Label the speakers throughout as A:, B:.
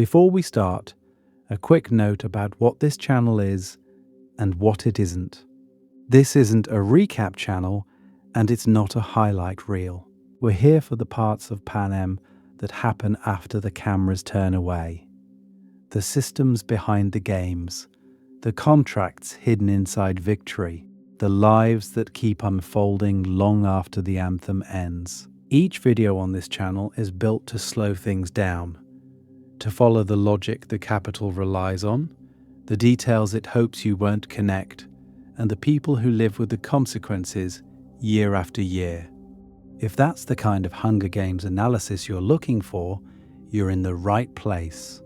A: Before we start, a quick note about what this channel is and what it isn't. This isn't a recap channel, and it's not a highlight reel. We're here for the parts of Panem that happen after the cameras turn away. The systems behind the games, the contracts hidden inside victory, the lives that keep unfolding long after the anthem ends. Each video on this channel is built to slow things down, to follow the logic the capital relies on, the details it hopes you won't connect, and the people who live with the consequences year after year. If that's the kind of Hunger Games analysis you're looking for, you're in the right place.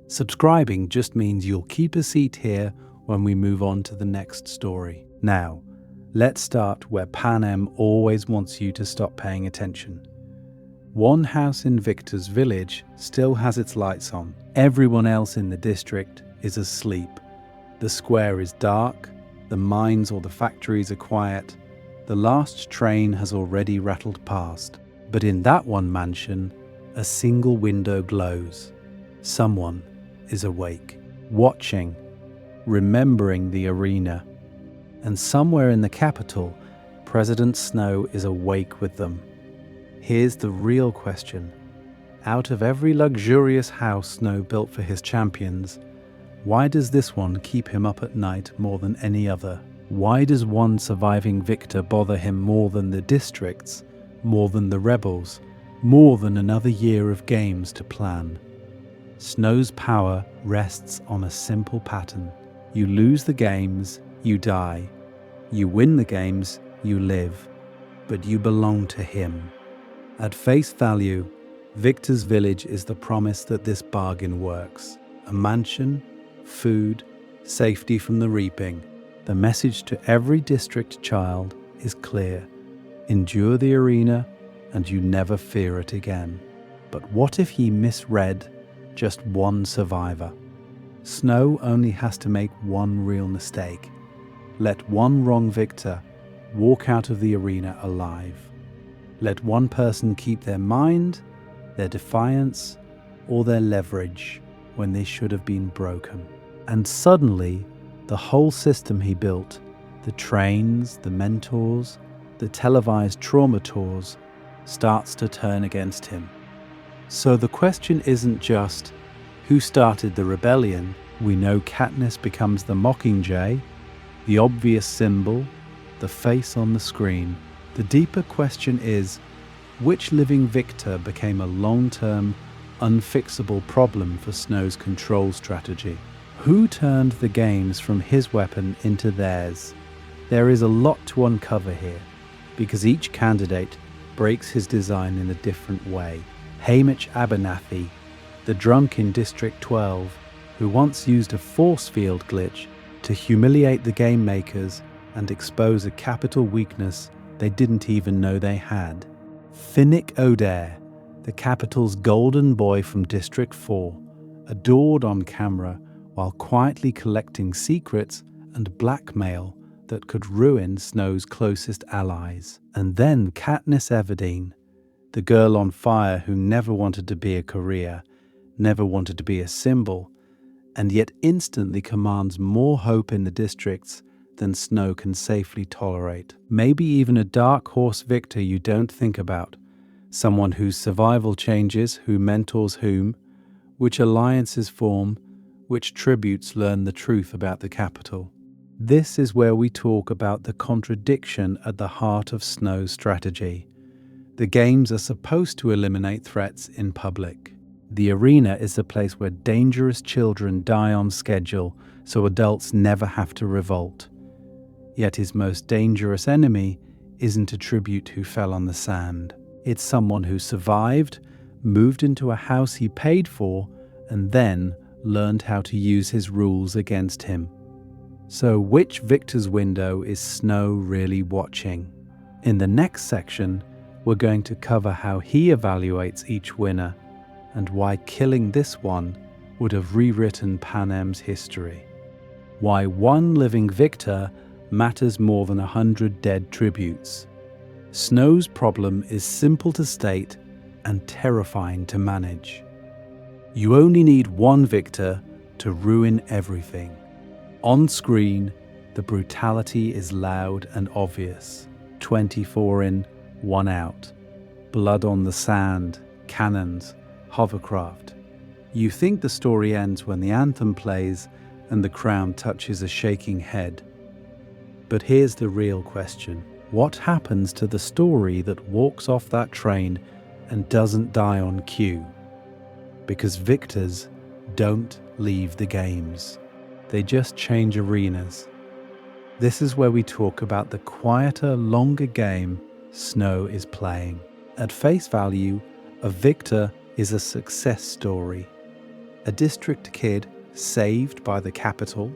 A: Subscribing just means you'll keep a seat here when we move on to the next story. Now, let's start where Panem always wants you to stop paying attention. One house in Victor's village still has its lights on. Everyone else in the district is asleep. The square is dark, the mines or the factories are quiet, the last train has already rattled past. But in that one mansion, a single window glows. Someone is awake, watching, remembering the arena. And somewhere in the capital, President Snow is awake with them. Here's the real question. Out of every luxurious house Snow built for his champions, why does this one keep him up at night more than any other? Why does one surviving victor bother him more than the districts, more than the rebels, more than another year of games to plan? Snow's power rests on a simple pattern. You lose the games, you die. You win the games, you live. But you belong to him. At face value, Victor's village is the promise that this bargain works. A mansion, food, safety from the reaping. The message to every district child is clear. Endure the arena and you never fear it again. But what if he misread just one survivor? Snow only has to make one real mistake. Let one wrong victor walk out of the arena alive. Let one person keep their mind, their defiance, or their leverage when they should have been broken. And suddenly, the whole system he built, the trains, the mentors, the televised trauma tours, starts to turn against him. So the question isn't just, who started the rebellion? We know Katniss becomes the Mockingjay, the obvious symbol, the face on the screen. The deeper question is, which living victor became a long-term, unfixable problem for Snow's control strategy? Who turned the games from his weapon into theirs? There is a lot to uncover here, because each candidate breaks his design in a different way. Hamish Abernathy, the drunk in District 12, who once used a force field glitch to humiliate the game makers and expose a capital weakness they didn't even know they had. Finnick Odair, the capital's golden boy from District 4, adored on camera while quietly collecting secrets and blackmail that could ruin Snow's closest allies. And then Katniss Everdeen, the girl on fire who never wanted to be a career, never wanted to be a symbol, and yet instantly commands more hope in the districts than Snow can safely tolerate. Maybe even a dark horse victor you don't think about, someone whose survival changes who mentors whom, which alliances form, which tributes learn the truth about the capital. This is where we talk about the contradiction at the heart of Snow's strategy. The games are supposed to eliminate threats in public. The arena is the place where dangerous children die on schedule so adults never have to revolt. Yet his most dangerous enemy isn't a tribute who fell on the sand. It's someone who survived, moved into a house he paid for, and then learned how to use his rules against him. So which victor's window is Snow really watching? In the next section, we're going to cover how he evaluates each winner and why killing this one would have rewritten Panem's history. Why one living victor matters more than 100 dead tributes. Snow's problem is simple to state and terrifying to manage. You only need one victor to ruin everything. On screen, the brutality is loud and obvious. 24 in, 1 out. Blood on the sand, cannons, hovercraft. You think the story ends when the anthem plays and the crown touches a shaking head. But here's the real question. What happens to the story that walks off that train and doesn't die on cue? Because victors don't leave the games. They just change arenas. This is where we talk about the quieter, longer game Snow is playing. At face value, a victor is a success story. A district kid saved by the capital,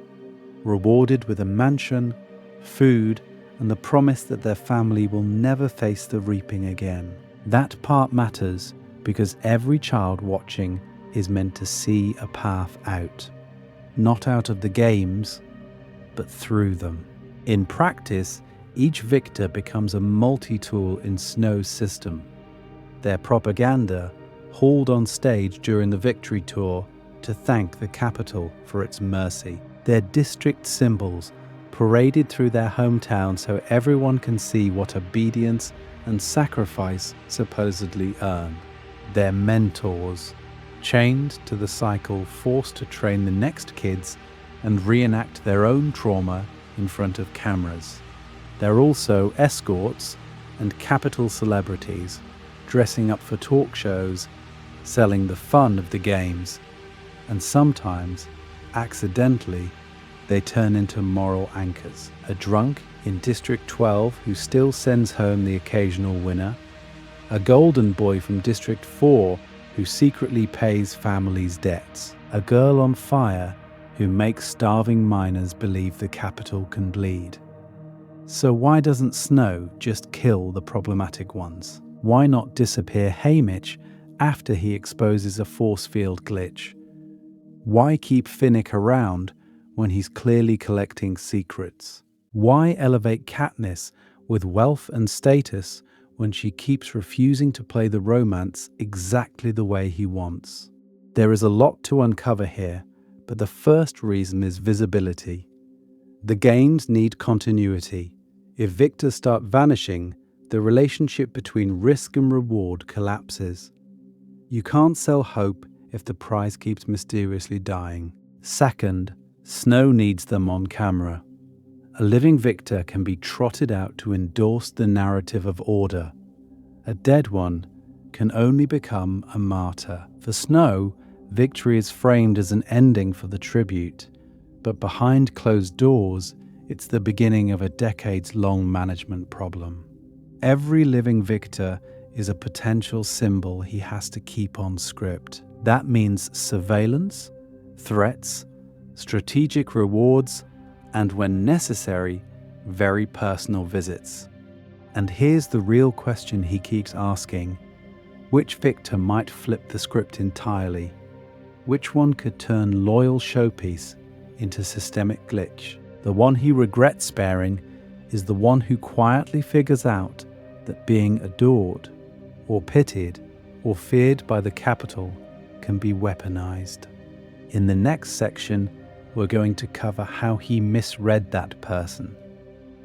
A: rewarded with a mansion, food, and the promise that their family will never face the reaping again. That part matters because every child watching is meant to see a path out. Not out of the games, but through them. In practice, each victor becomes a multi-tool in Snow's system. Their propaganda, hauled on stage during the victory tour to thank the capital for its mercy. Their district symbols, paraded through their hometown so everyone can see what obedience and sacrifice supposedly earn. Their mentors, chained to the cycle, forced to train the next kids and reenact their own trauma in front of cameras. They're also escorts and capital celebrities, dressing up for talk shows, selling the fun of the games, and sometimes, accidentally, they turn into moral anchors. A drunk in District 12 who still sends home the occasional winner, a golden boy from District 4 who secretly pays families' debts, a girl on fire who makes starving miners believe the capital can bleed. So why doesn't Snow just kill the problematic ones? Why not disappear Haymitch after he exposes a force field glitch? Why keep Finnick around when he's clearly collecting secrets? Why elevate Katniss with wealth and status when she keeps refusing to play the romance exactly the way he wants? There is a lot to uncover here, but the first reason is visibility. The games need continuity. If victors start vanishing, the relationship between risk and reward collapses. You can't sell hope if the prize keeps mysteriously dying. Second, Snow needs them on camera. A living victor can be trotted out to endorse the narrative of order. A dead one can only become a martyr. For Snow, victory is framed as an ending for the tribute, but behind closed doors, it's the beginning of a decades-long management problem. Every living victor is a potential symbol he has to keep on script. That means surveillance, threats, strategic rewards, and when necessary, very personal visits. And here's the real question he keeps asking. Which victor might flip the script entirely? Which one could turn loyal showpiece into systemic glitch? The one he regrets sparing is the one who quietly figures out that being adored, or pitied, or feared by the capital can be weaponized. In the next section, we're going to cover how he misread that person,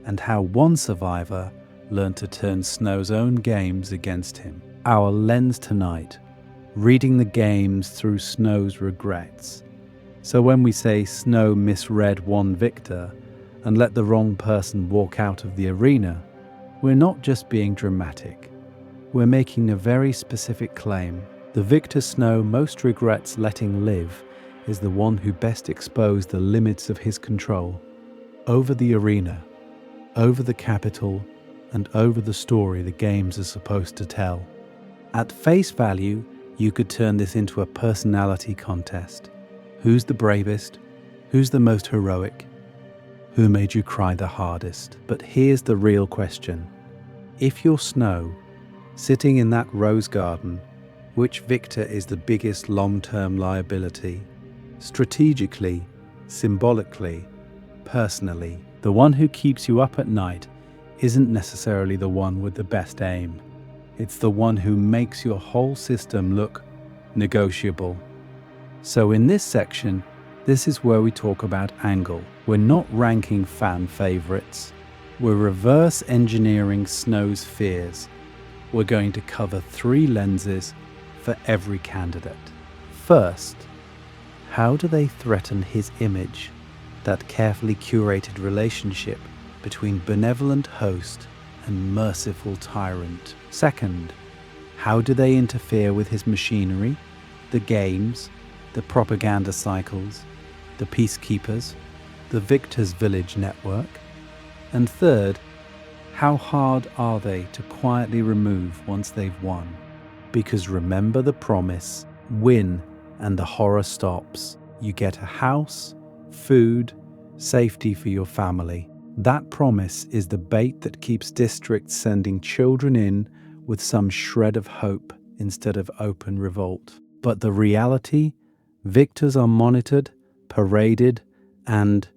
A: and how one survivor learned to turn Snow's own games against him. Our lens tonight, reading the games through Snow's regrets. So when we say Snow misread one victor and let the wrong person walk out of the arena, we're not just being dramatic. We're making a very specific claim. The victor Snow most regrets letting live is the one who best exposed the limits of his control over the arena, over the capital, and over the story the games are supposed to tell. At face value, you could turn this into a personality contest. Who's the bravest? Who's the most heroic? Who made you cry the hardest? But here's the real question. If you're Snow, sitting in that rose garden, which victor is the biggest long-term liability? Strategically, symbolically, personally. The one who keeps you up at night isn't necessarily the one with the best aim. It's the one who makes your whole system look negotiable, So in this section, this is where we talk about angle. We're not ranking fan favorites. We're reverse engineering Snow's fears. We're going to cover 3 lenses for every candidate. First, how do they threaten his image, that carefully curated relationship between benevolent host and merciful tyrant? Second, how do they interfere with his machinery, the games, the propaganda cycles, the peacekeepers, the Victor's Village network? And third, how hard are they to quietly remove once they've won? Because remember the promise, win and the horror stops. You get a house, food, safety for your family. That promise is the bait that keeps districts sending children in with some shred of hope instead of open revolt. But the reality, victors are monitored, paraded, and,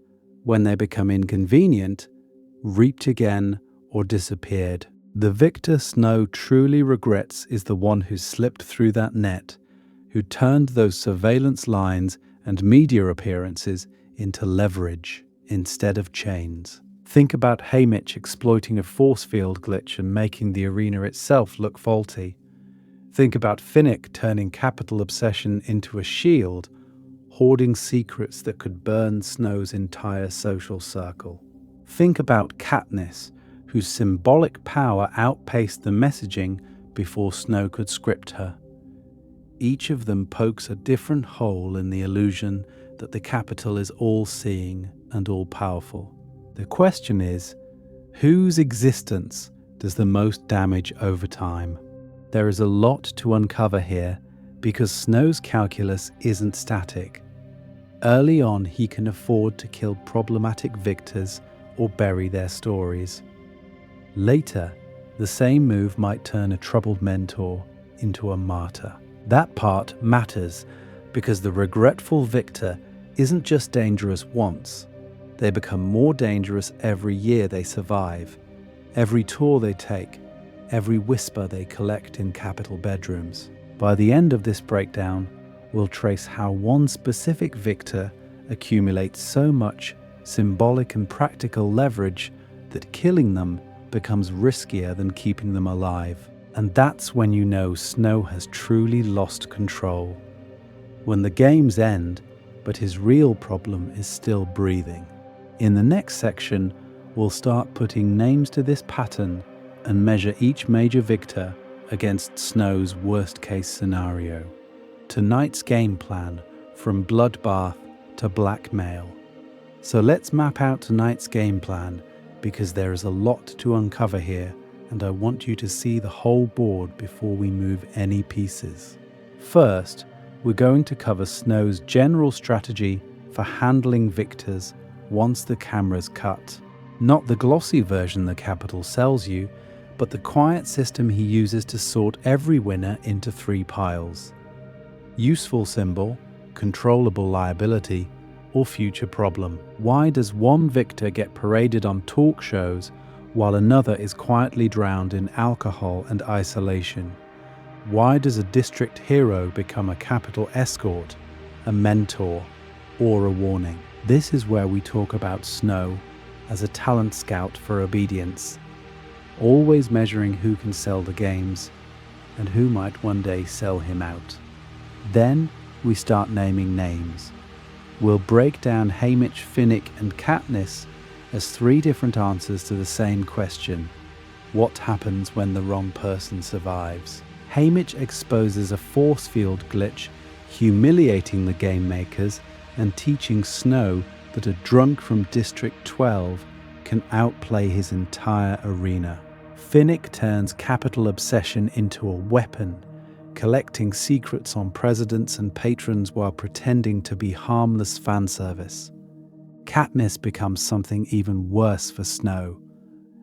A: when they become inconvenient, reaped again or disappeared. The victor Snow truly regrets is the one who slipped through that net, who turned those surveillance lines and media appearances into leverage instead of chains. Think about Haymitch exploiting a force field glitch and making the arena itself look faulty. Think about Finnick turning capital obsession into a shield, hoarding secrets that could burn Snow's entire social circle. Think about Katniss, whose symbolic power outpaced the messaging before Snow could script her. Each of them pokes a different hole in the illusion that the capital is all-seeing and all-powerful. The question is, whose existence does the most damage over time? There is a lot to uncover here because Snow's calculus isn't static. Early on, he can afford to kill problematic victors or bury their stories. Later, the same move might turn a troubled mentor into a martyr. That part matters because the regretful victor isn't just dangerous once. They become more dangerous every year they survive, every tour they take, every whisper they collect in capital bedrooms. By the end of this breakdown, we'll trace how one specific victor accumulates so much symbolic and practical leverage that killing them becomes riskier than keeping them alive. And that's when you know Snow has truly lost control. When the games end, but his real problem is still breathing. In the next section, we'll start putting names to this pattern and measure each major victor against Snow's worst-case scenario. Tonight's game plan, from bloodbath to blackmail. So let's map out tonight's game plan, because there is a lot to uncover here, and I want you to see the whole board before we move any pieces. First, we're going to cover Snow's general strategy for handling victors once the camera's cut. Not the glossy version the Capital sells you, but the quiet system he uses to sort every winner into 3 piles. Useful symbol, controllable liability, or future problem. Why does one victor get paraded on talk shows while another is quietly drowned in alcohol and isolation? Why does a district hero become a capital escort, a mentor, or a warning? This is where we talk about Snow as a talent scout for obedience, always measuring who can sell the games and who might one day sell him out. Then we start naming names. We'll break down Haymitch, Finnick, and Katniss as 3 different answers to the same question: what happens when the wrong person survives? Haymitch exposes a force field glitch, humiliating the game makers and teaching Snow that a drunk from District 12 can outplay his entire arena. Finnick turns capital obsession into a weapon, collecting secrets on presidents and patrons while pretending to be harmless fan service. Katniss becomes something even worse for Snow,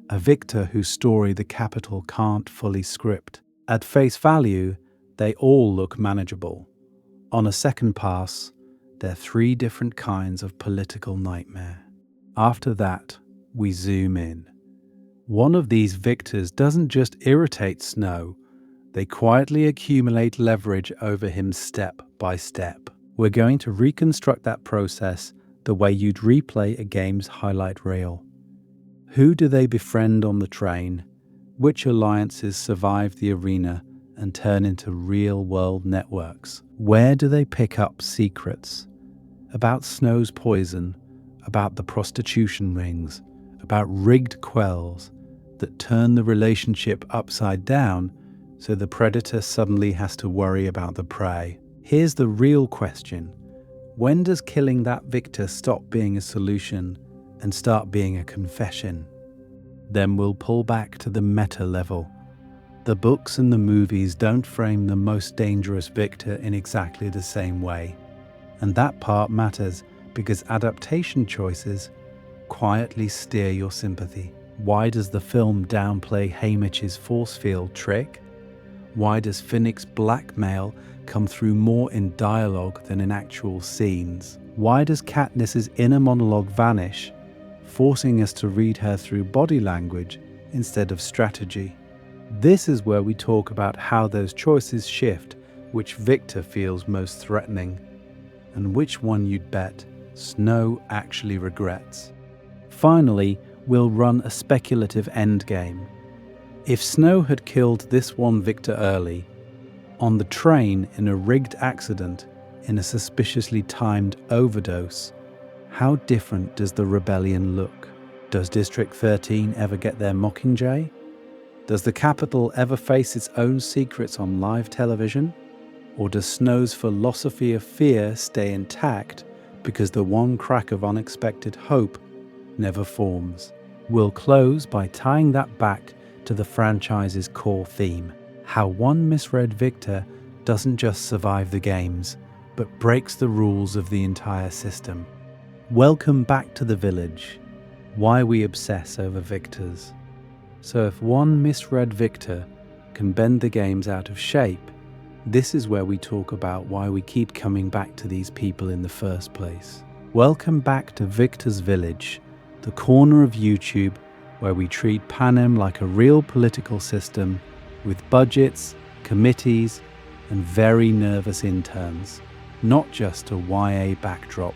A: a victor whose story the Capital can't fully script. At face value, they all look manageable. On a second pass, they're 3 different kinds of political nightmare. After that, we zoom in. One of these victors doesn't just irritate Snow, they quietly accumulate leverage over him step by step. We're going to reconstruct that process the way you'd replay a game's highlight reel. Who do they befriend on the train? Which alliances survive the arena and turn into real-world networks? Where do they pick up secrets? About Snow's poison, about the prostitution rings, about rigged quells that turn the relationship upside down so the predator suddenly has to worry about the prey. Here's the real question. When does killing that victor stop being a solution and start being a confession? Then we'll pull back to the meta level. The books and the movies don't frame the most dangerous victor in exactly the same way. And that part matters because adaptation choices quietly steer your sympathy. Why does the film downplay Haymitch's force field trick? Why does Finnick's blackmail come through more in dialogue than in actual scenes? Why does Katniss's inner monologue vanish, forcing us to read her through body language instead of strategy? This is where we talk about how those choices shift which victor feels most threatening, and which one you'd bet Snow actually regrets. Finally, we'll run a speculative endgame. If Snow had killed this one victor early, on the train in a rigged accident, in a suspiciously timed overdose, how different does the rebellion look? Does District 13 ever get their Mockingjay? Does the Capitol ever face its own secrets on live television? Or does Snow's philosophy of fear stay intact because the one crack of unexpected hope never forms? We'll close by tying that back to the franchise's core theme, how one misread victor doesn't just survive the games, but breaks the rules of the entire system. Welcome back to the village. Why we obsess over victors. So if one misread victor can bend the games out of shape, this is where we talk about why we keep coming back to these people in the first place. Welcome back to Victor's Village, the corner of YouTube where we treat Panem like a real political system with budgets, committees, and very nervous interns, not just a YA backdrop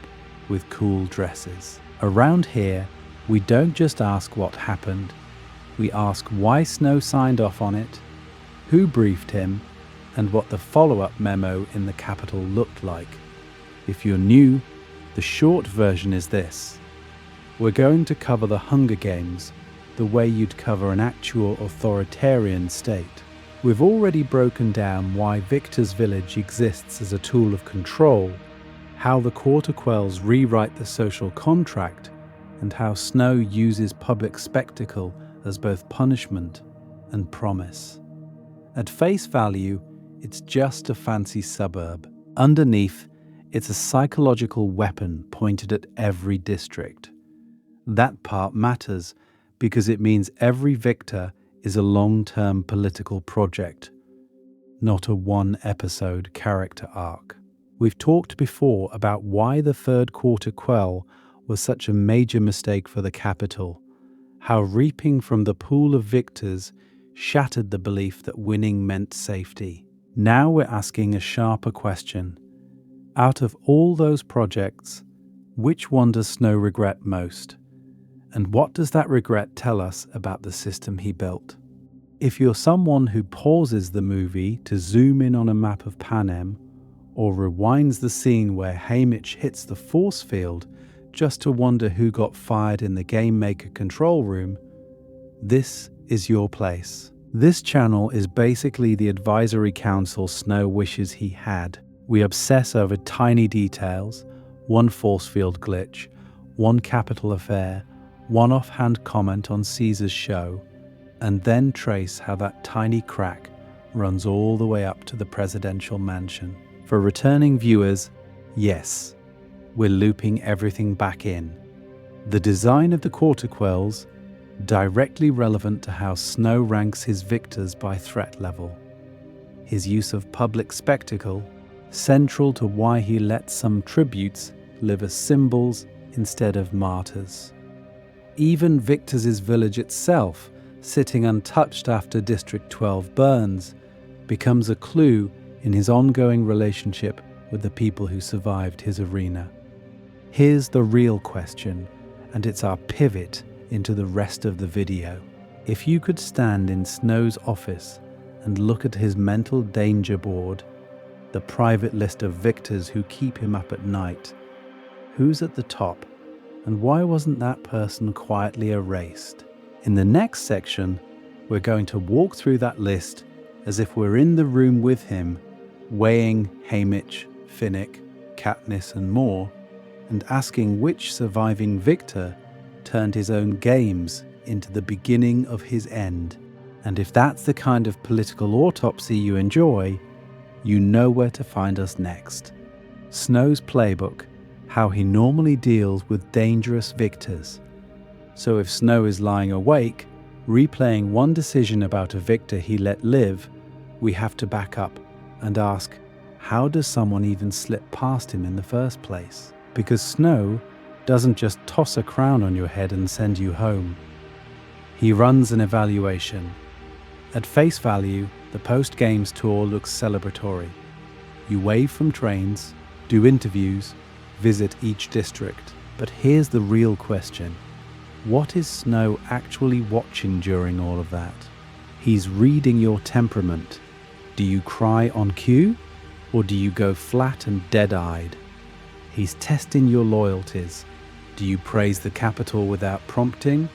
A: with cool dresses. Around here, we don't just ask what happened, we ask why Snow signed off on it, who briefed him, and what the follow-up memo in the Capitol looked like. If you're new, the short version is this. We're going to cover the Hunger Games the way you'd cover an actual authoritarian state. We've already broken down why Victor's Village exists as a tool of control, how the Quarter Quells rewrite the social contract, and how Snow uses public spectacle as both punishment and promise. At face value, it's just a fancy suburb. Underneath, it's a psychological weapon pointed at every district. That part matters because it means every victor is a long-term political project, not a one-episode character arc. We've talked before about why the third Quarter Quell was such a major mistake for the Capitol, how reaping from the pool of victors shattered the belief that winning meant safety. Now we're asking a sharper question. Out of all those projects, which one does Snow regret most? And what does that regret tell us about the system he built? If you're someone who pauses the movie to zoom in on a map of Panem, or rewinds the scene where Haymitch hits the force field just to wonder who got fired in the Game Maker control room, this is your place. This channel is basically the advisory council Snow wishes he had. We obsess over tiny details, one force field glitch, one capital affair, one offhand comment on Caesar's show, and then trace how that tiny crack runs all the way up to the presidential mansion. For returning viewers, yes, we're looping everything back in. The design of the Quarter Quells, directly relevant to how Snow ranks his victors by threat level. His use of public spectacle, central to why he lets some tributes live as symbols instead of martyrs. Even Victor's village itself, sitting untouched after District 12 burns, becomes a clue in his ongoing relationship with the people who survived his arena. Here's the real question, and it's our pivot into the rest of the video. If you could stand in Snow's office and look at his mental danger board, the private list of victors who keep him up at night, who's at the top, and why wasn't that person quietly erased? In the next section, we're going to walk through that list as if we're in the room with him, weighing Haymitch, Finnick, Katniss and more, and asking which surviving victor turned his own games into the beginning of his end. And if that's the kind of political autopsy you enjoy, you know where to find us next. Snow's playbook, how he normally deals with dangerous victors. So if Snow is lying awake, replaying one decision about a victor he let live, we have to back up and ask, how does someone even slip past him in the first place? Because Snow doesn't just toss a crown on your head and send you home. He runs an evaluation. At face value, the post-games tour looks celebratory. You wave from trains, do interviews, visit each district. But here's the real question. What is Snow actually watching during all of that? He's reading your temperament. Do you cry on cue, or do you go flat and dead-eyed? He's testing your loyalties. Do you praise the capital without prompting,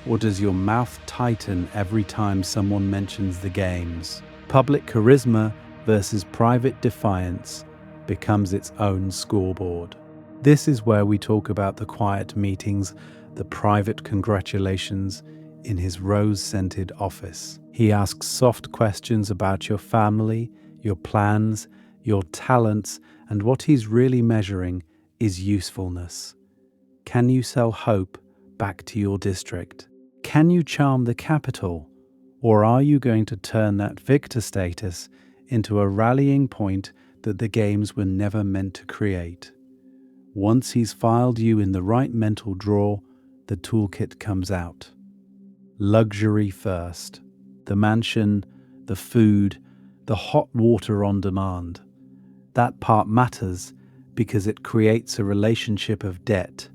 A: or does your mouth tighten every time someone mentions the games? Public charisma versus private defiance becomes its own scoreboard. This is where we talk about the quiet meetings, the private congratulations in his rose-scented office. He asks soft questions about your family, your plans, your talents, and what he's really measuring is usefulness. Can you sell hope back to your district? Can you charm the capital? Or are you going to turn that victor status into a rallying point that the games were never meant to create? Once he's filed you in the right mental drawer, the toolkit comes out. Luxury first. The mansion, the food, the hot water on demand. That part matters because it creates a relationship of debt.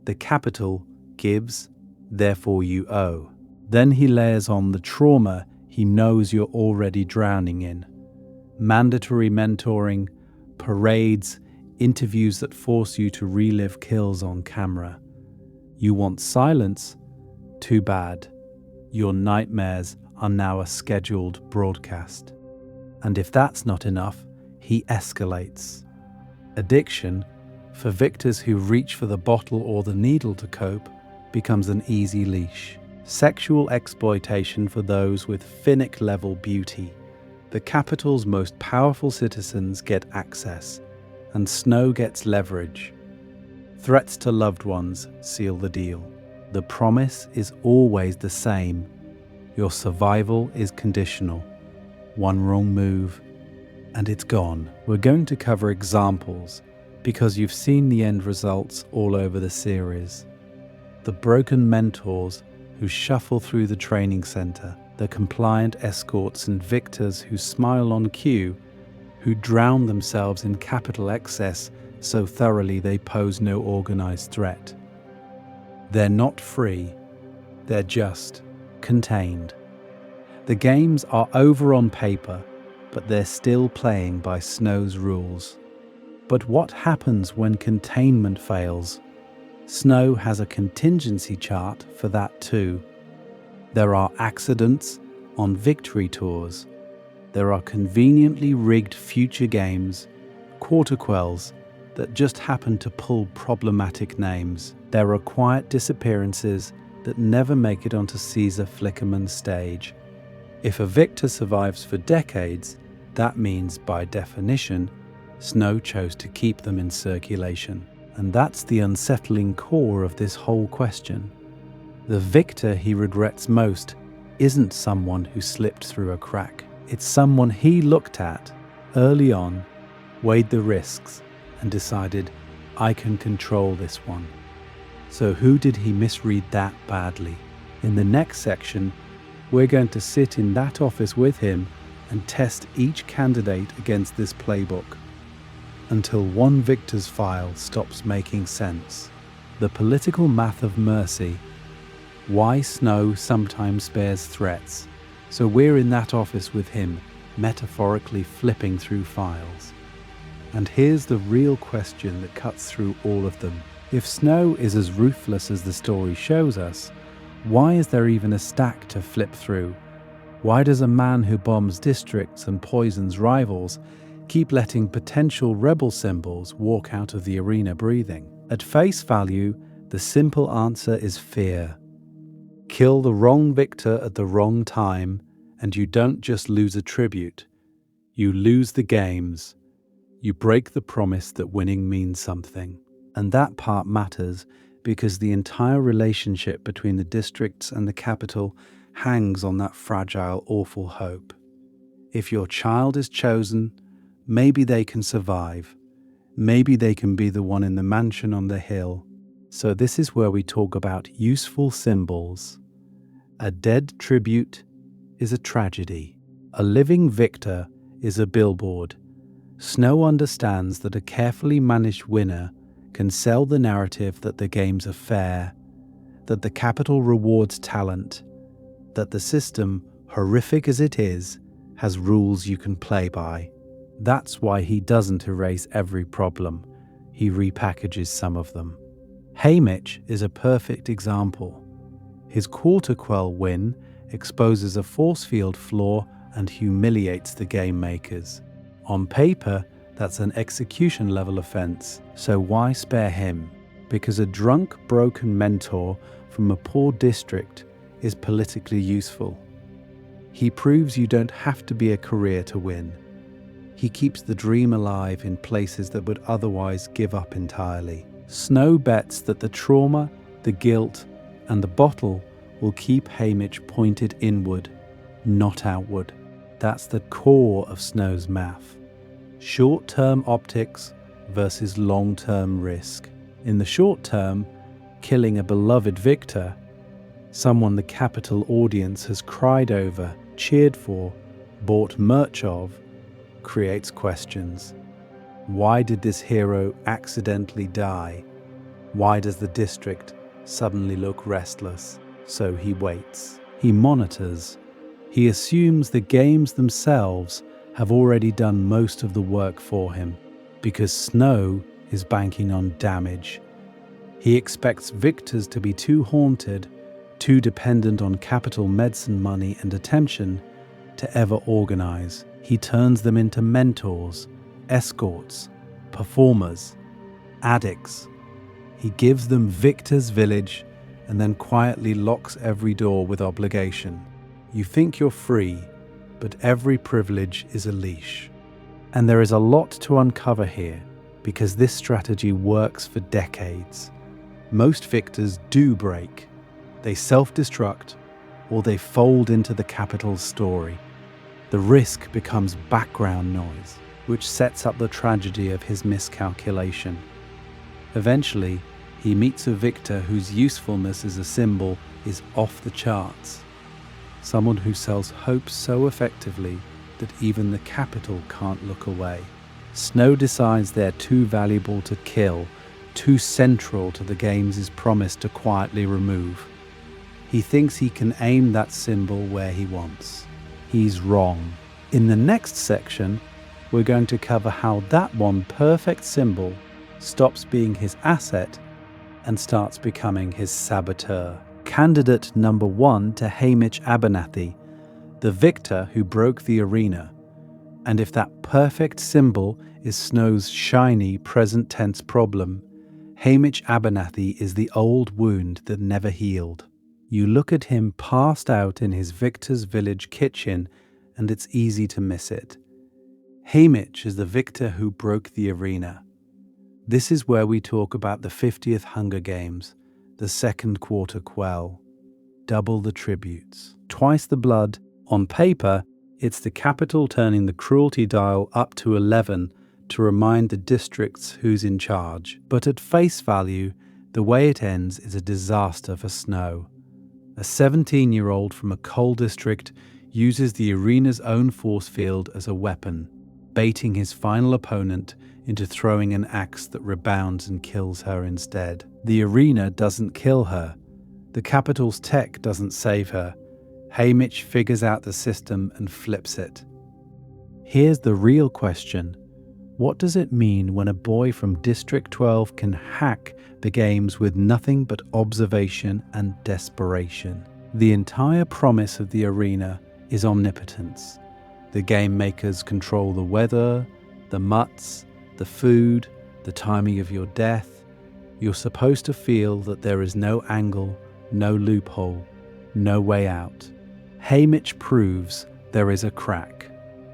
A: The capital gives, therefore you owe. Then he layers on the trauma he knows you're already drowning in. Mandatory mentoring, parades, interviews that force you to relive kills on camera. You want silence? Too bad. Your nightmares are now a scheduled broadcast. And if that's not enough, he escalates. Addiction, for victors who reach for the bottle or the needle to cope, becomes an easy leash. Sexual exploitation for those with Finnick-level beauty. The capital's most powerful citizens get access, and Snow gets leverage. Threats to loved ones seal the deal. The promise is always the same. Your survival is conditional. One wrong move, and it's gone. We're going to cover examples because you've seen the end results all over the series. The broken mentors who shuffle through the training center, the compliant escorts and victors who smile on cue, who drown themselves in capital excess so thoroughly they pose no organized threat. They're not free, they're just contained. The games are over on paper, but they're still playing by Snow's rules. But what happens when containment fails? Snow has a contingency chart for that too. There are accidents on victory tours. There are conveniently rigged future games, quarter quells that just happen to pull problematic names. There are quiet disappearances that never make it onto Caesar Flickerman's stage. If a victor survives for decades, that means, by definition, Snow chose to keep them in circulation. And that's the unsettling core of this whole question. The victor he regrets most isn't someone who slipped through a crack. It's someone he looked at early on, weighed the risks, and decided, I can control this one. So who did he misread that badly? In the next section, we're going to sit in that office with him and test each candidate against this playbook. until one victor's file stops making sense. The political math of mercy. Why Snow sometimes spares threats. So we're in that office with him, metaphorically flipping through files. And here's the real question that cuts through all of them. If Snow is as ruthless as the story shows us, why is there even a stack to flip through? Why does a man who bombs districts and poisons rivals keep letting potential rebel symbols walk out of the arena breathing? At face value, the simple answer is fear. Kill the wrong victor at the wrong time, and you don't just lose a tribute. You lose the games. You break the promise that winning means something. And that part matters because the entire relationship between the districts and the capital hangs on that fragile, awful hope. If your child is chosen, maybe they can survive. Maybe they can be the one in the mansion on the hill. So this is where we talk about useful symbols. A dead tribute is a tragedy. A living victor is a billboard. Snow understands that a carefully managed winner can sell the narrative that the games are fair, that the capital rewards talent, that the system, horrific as it is, has rules you can play by. That's why he doesn't erase every problem. He repackages some of them. Haymitch is a perfect example. His quarter quell win exposes a force field flaw and humiliates the game makers. On paper, that's an execution level offense, so why spare him? Because a drunk, broken mentor from a poor district is politically useful. He proves you don't have to be a career to win. He keeps the dream alive in places that would otherwise give up entirely. Snow bets that the trauma, the guilt, and the bottle will keep Haymitch pointed inward, not outward. That's the core of Snow's math. Short-term optics versus long-term risk. In the short term, killing a beloved victor, someone the capital audience has cried over, cheered for, bought merch of, creates questions. Why did this hero accidentally die? Why does the district suddenly look restless? So he waits. He monitors. He assumes the games themselves have already done most of the work for him, because Snow is banking on damage. He expects victors to be too haunted, too dependent on capital medicine money and attention to ever organize. He turns them into mentors, escorts, performers, addicts. He gives them Victor's Village and then quietly locks every door with obligation. You think you're free, but every privilege is a leash. And there is a lot to uncover here, because this strategy works for decades. Most victors do break. They self-destruct, or they fold into the capital's story. The risk becomes background noise, which sets up the tragedy of his miscalculation. Eventually, he meets a victor whose usefulness as a symbol is off the charts. Someone who sells hope so effectively that even the capital can't look away. Snow decides they're too valuable to kill, too central to the games' promise to quietly remove. He thinks he can aim that symbol where he wants. He's wrong. In the next section, we're going to cover how that one perfect symbol stops being his asset and starts becoming his saboteur. Candidate number 1 to Haymitch Abernathy, the victor who broke the arena. And if that perfect symbol is Snow's shiny present tense problem, Haymitch Abernathy is the old wound that never healed. You look at him passed out in his Victor's Village kitchen and it's easy to miss it. Haymitch is the victor who broke the arena. This is where we talk about the 50th Hunger Games, the second quarter quell, double the tributes, twice the blood. On paper, it's the capital turning the cruelty dial up to 11 to remind the districts who's in charge. But at face value, the way it ends is a disaster for Snow. A 17-year-old from a coal district uses the arena's own force field as a weapon. baiting his final opponent into throwing an axe that rebounds and kills her instead. The arena doesn't kill her. The Capitol's tech doesn't save her. Haymitch figures out the system and flips it. Here's the real question. What does it mean when a boy from District 12 can hack the games with nothing but observation and desperation? The entire promise of the arena is omnipotence. The game makers control the weather, the mutts, the food, the timing of your death. You're supposed to feel that there is no angle, no loophole, no way out. Haymitch proves there is a crack.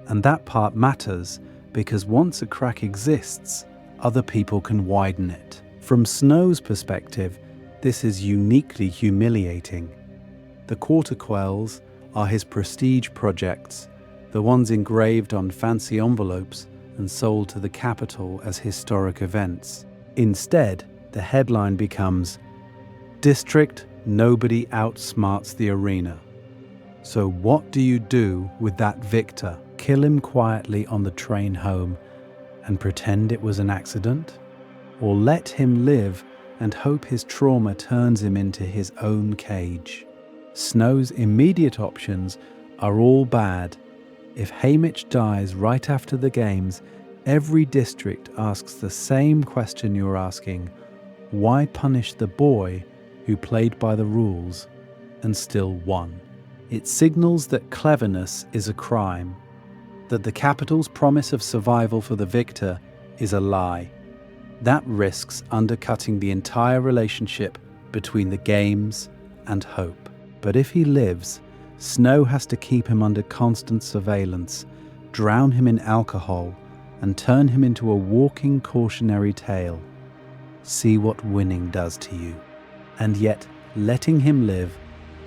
A: And that part matters because once a crack exists, other people can widen it. From Snow's perspective, this is uniquely humiliating. The quarterquells are his prestige projects, the ones engraved on fancy envelopes and sold to the Capitol as historic events. Instead, the headline becomes, "District Nobody Outsmarts the Arena." So what do you do with that victor? Kill him quietly on the train home and pretend it was an accident? Or let him live and hope his trauma turns him into his own cage? Snow's immediate options are all bad. If Haymitch dies right after the games, every district asks the same question you're asking. Why punish the boy who played by the rules and still won? It signals that cleverness is a crime, that the Capitol's promise of survival for the victor is a lie. That risks undercutting the entire relationship between the games and hope. But if he lives, Snow has to keep him under constant surveillance, drown him in alcohol, and turn him into a walking cautionary tale. See what winning does to you. And yet, letting him live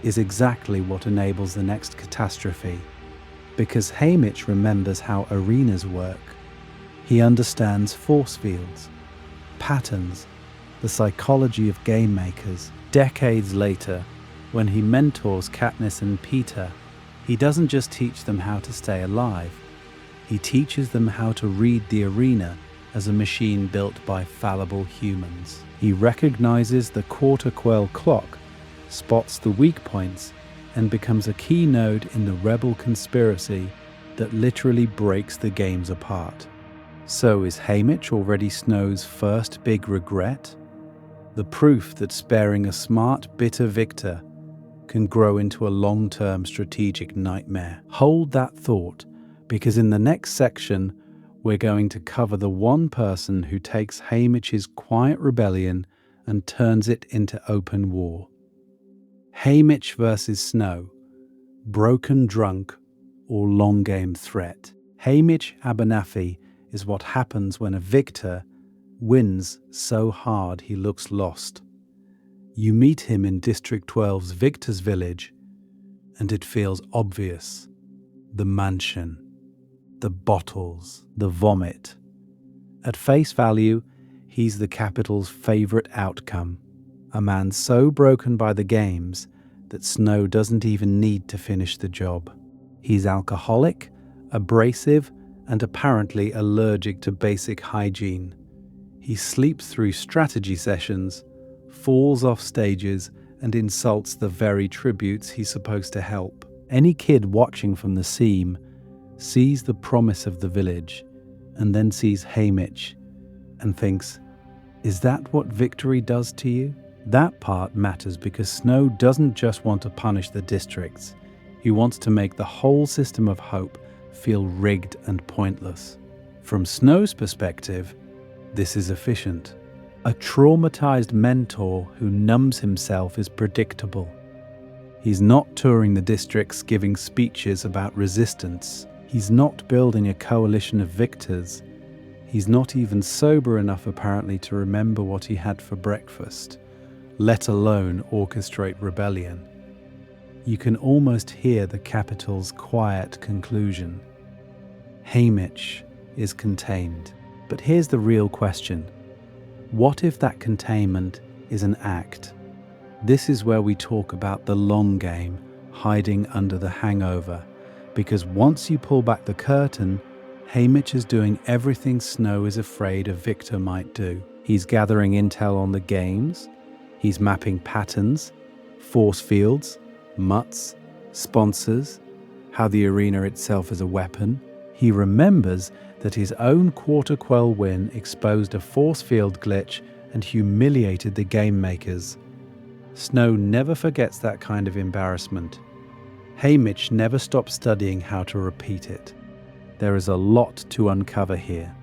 A: is exactly what enables the next catastrophe. Because Haymitch remembers how arenas work. He understands force fields, patterns, the psychology of game makers. Decades later, when he mentors Katniss and Peter, he doesn't just teach them how to stay alive. He teaches them how to read the arena as a machine built by fallible humans. He recognizes the quarterquell clock, spots the weak points, and becomes a key node in the rebel conspiracy that literally breaks the games apart. So is Haymitch already Snow's first big regret? The proof that sparing a smart, bitter victor can grow into a long-term strategic nightmare. Hold that thought, because in the next section, we're going to cover the one person who takes Haymitch's quiet rebellion and turns it into open war. Haymitch versus Snow, broken drunk or long game threat. Haymitch Abernathy is what happens when a victor wins so hard he looks lost. You meet him in District 12's Victor's Village, and it feels obvious. The mansion, the bottles, the vomit. At face value, he's the Capitol's favorite outcome. A man so broken by the games that Snow doesn't even need to finish the job. He's alcoholic, abrasive, and apparently allergic to basic hygiene. He sleeps through strategy sessions, falls off stages, and insults the very tributes he's supposed to help. Any kid watching from the seam sees the promise of the village and then sees Haymitch and thinks, is that what victory does to you? That part matters because Snow doesn't just want to punish the districts. He wants to make the whole system of hope feel rigged and pointless. From Snow's perspective, this is efficient. A traumatized mentor who numbs himself is predictable. He's not touring the districts giving speeches about resistance. He's not building a coalition of victors. He's not even sober enough apparently to remember what he had for breakfast, let alone orchestrate rebellion. You can almost hear the Capitol's quiet conclusion. Haymitch is contained. But here's the real question. What if that containment is an act? This is where we talk about the long game hiding under the hangover. Because once you pull back the curtain, Haymitch is doing everything Snow is afraid a victor might do. He's gathering intel on the games, he's mapping patterns, force fields, mutts, sponsors, how the arena itself is a weapon. He remembers that his own Quarter Quell win exposed a force field glitch and humiliated the game makers. Snow never forgets that kind of embarrassment. Haymitch never stops studying how to repeat it. There is a lot to uncover here.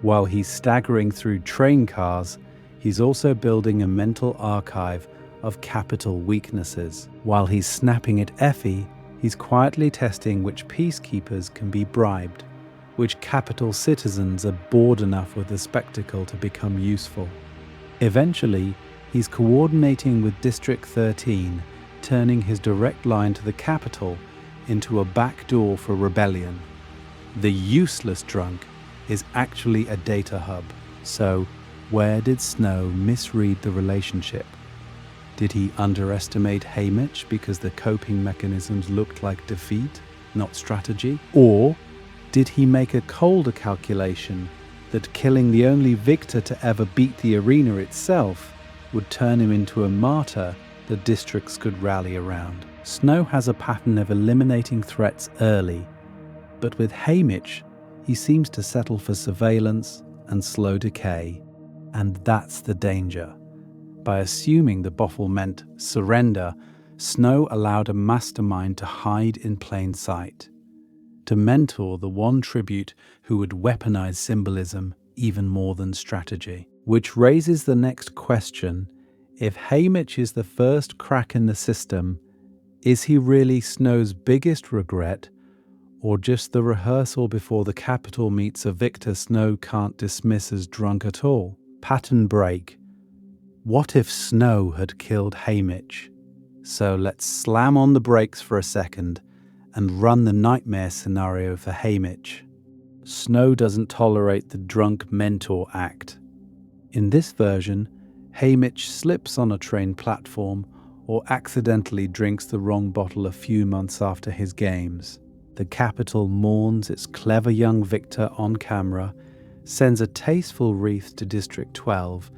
A: While he's staggering through train cars, he's also building a mental archive of capital weaknesses. While he's snapping at Effie, he's quietly testing which peacekeepers can be bribed, which capital citizens are bored enough with the spectacle to become useful. Eventually, he's coordinating with District 13, turning his direct line to the capital into a back door for rebellion. The useless drunk is actually a data hub. So, where did Snow misread the relationship? Did he underestimate Haymitch because the coping mechanisms looked like defeat, not strategy? Or did he make a colder calculation that killing the only victor to ever beat the arena itself would turn him into a martyr the districts could rally around? Snow has a pattern of eliminating threats early, but with Haymitch, he seems to settle for surveillance and slow decay, and that's the danger. By assuming the bottle meant surrender, Snow allowed a mastermind to hide in plain sight, to mentor the one tribute who would weaponize symbolism even more than strategy. Which raises the next question: if Haymitch is the first crack in the system, is he really Snow's biggest regret, or just the rehearsal before the capital meets a victor Snow can't dismiss as drunk at all? Pattern break. What if Snow had killed Haymitch? So let's slam on the brakes for a second and run the nightmare scenario for Haymitch. Snow doesn't tolerate the drunk mentor act. In this version, Haymitch slips on a train platform or accidentally drinks the wrong bottle a few months after his games. The capital mourns its clever young victor on camera, sends a tasteful wreath to District 12,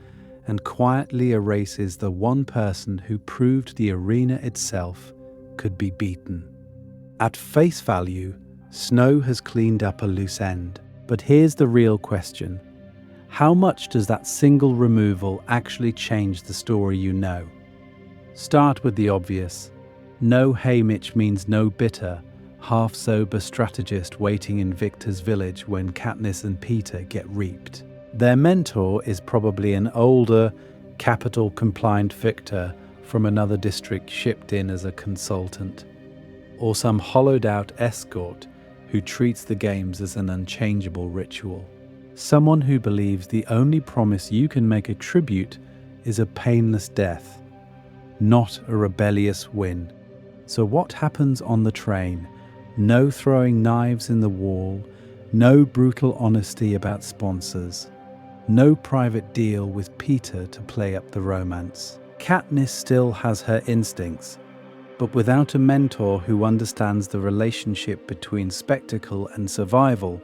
A: and quietly erases the one person who proved the arena itself could be beaten. At face value, Snow has cleaned up a loose end. But here's the real question. How much does that single removal actually change the story you know? Start with the obvious. No Haymitch means no bitter, half-sober strategist waiting in Victor's village when Katniss and Peter get reaped. Their mentor is probably an older, capital-compliant victor from another district shipped in as a consultant, or some hollowed-out escort who treats the games as an unchangeable ritual. Someone who believes the only promise you can make a tribute is a painless death, not a rebellious win. So what happens on the train? No throwing knives in the wall, no brutal honesty about sponsors, no private deal with Peter to play up the romance. Katniss still has her instincts, but without a mentor who understands the relationship between spectacle and survival,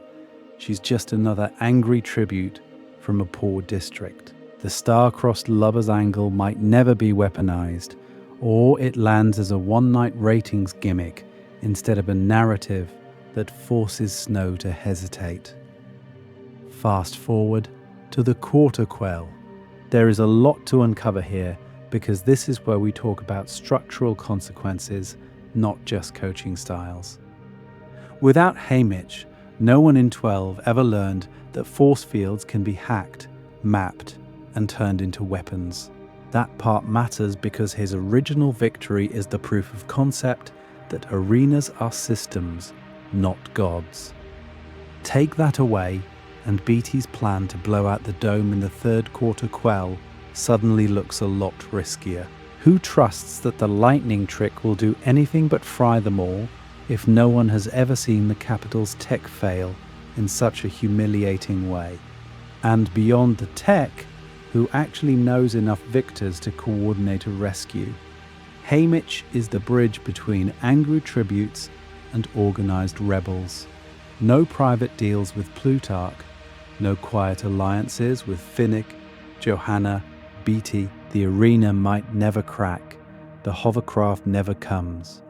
A: she's just another angry tribute from a poor district. The star-crossed lover's angle might never be weaponized, or it lands as a one-night ratings gimmick instead of a narrative that forces Snow to hesitate. Fast forward to the Quarter Quell. There is a lot to uncover here because this is where we talk about structural consequences, not just coaching styles. Without Haymitch, no one in 12 ever learned that force fields can be hacked, mapped, and turned into weapons. That part matters because his original victory is the proof of concept that arenas are systems, not gods. Take that away, and Beatty's plan to blow out the dome in the third Quarter Quell suddenly looks a lot riskier. Who trusts that the lightning trick will do anything but fry them all if no one has ever seen the capital's tech fail in such a humiliating way? And beyond the tech, who actually knows enough victors to coordinate a rescue? Haymitch is the bridge between angry tributes and organized rebels. No private deals with Plutarch, no quiet alliances with Finnick, Johanna, Beatty. The arena might never crack, the hovercraft never comes.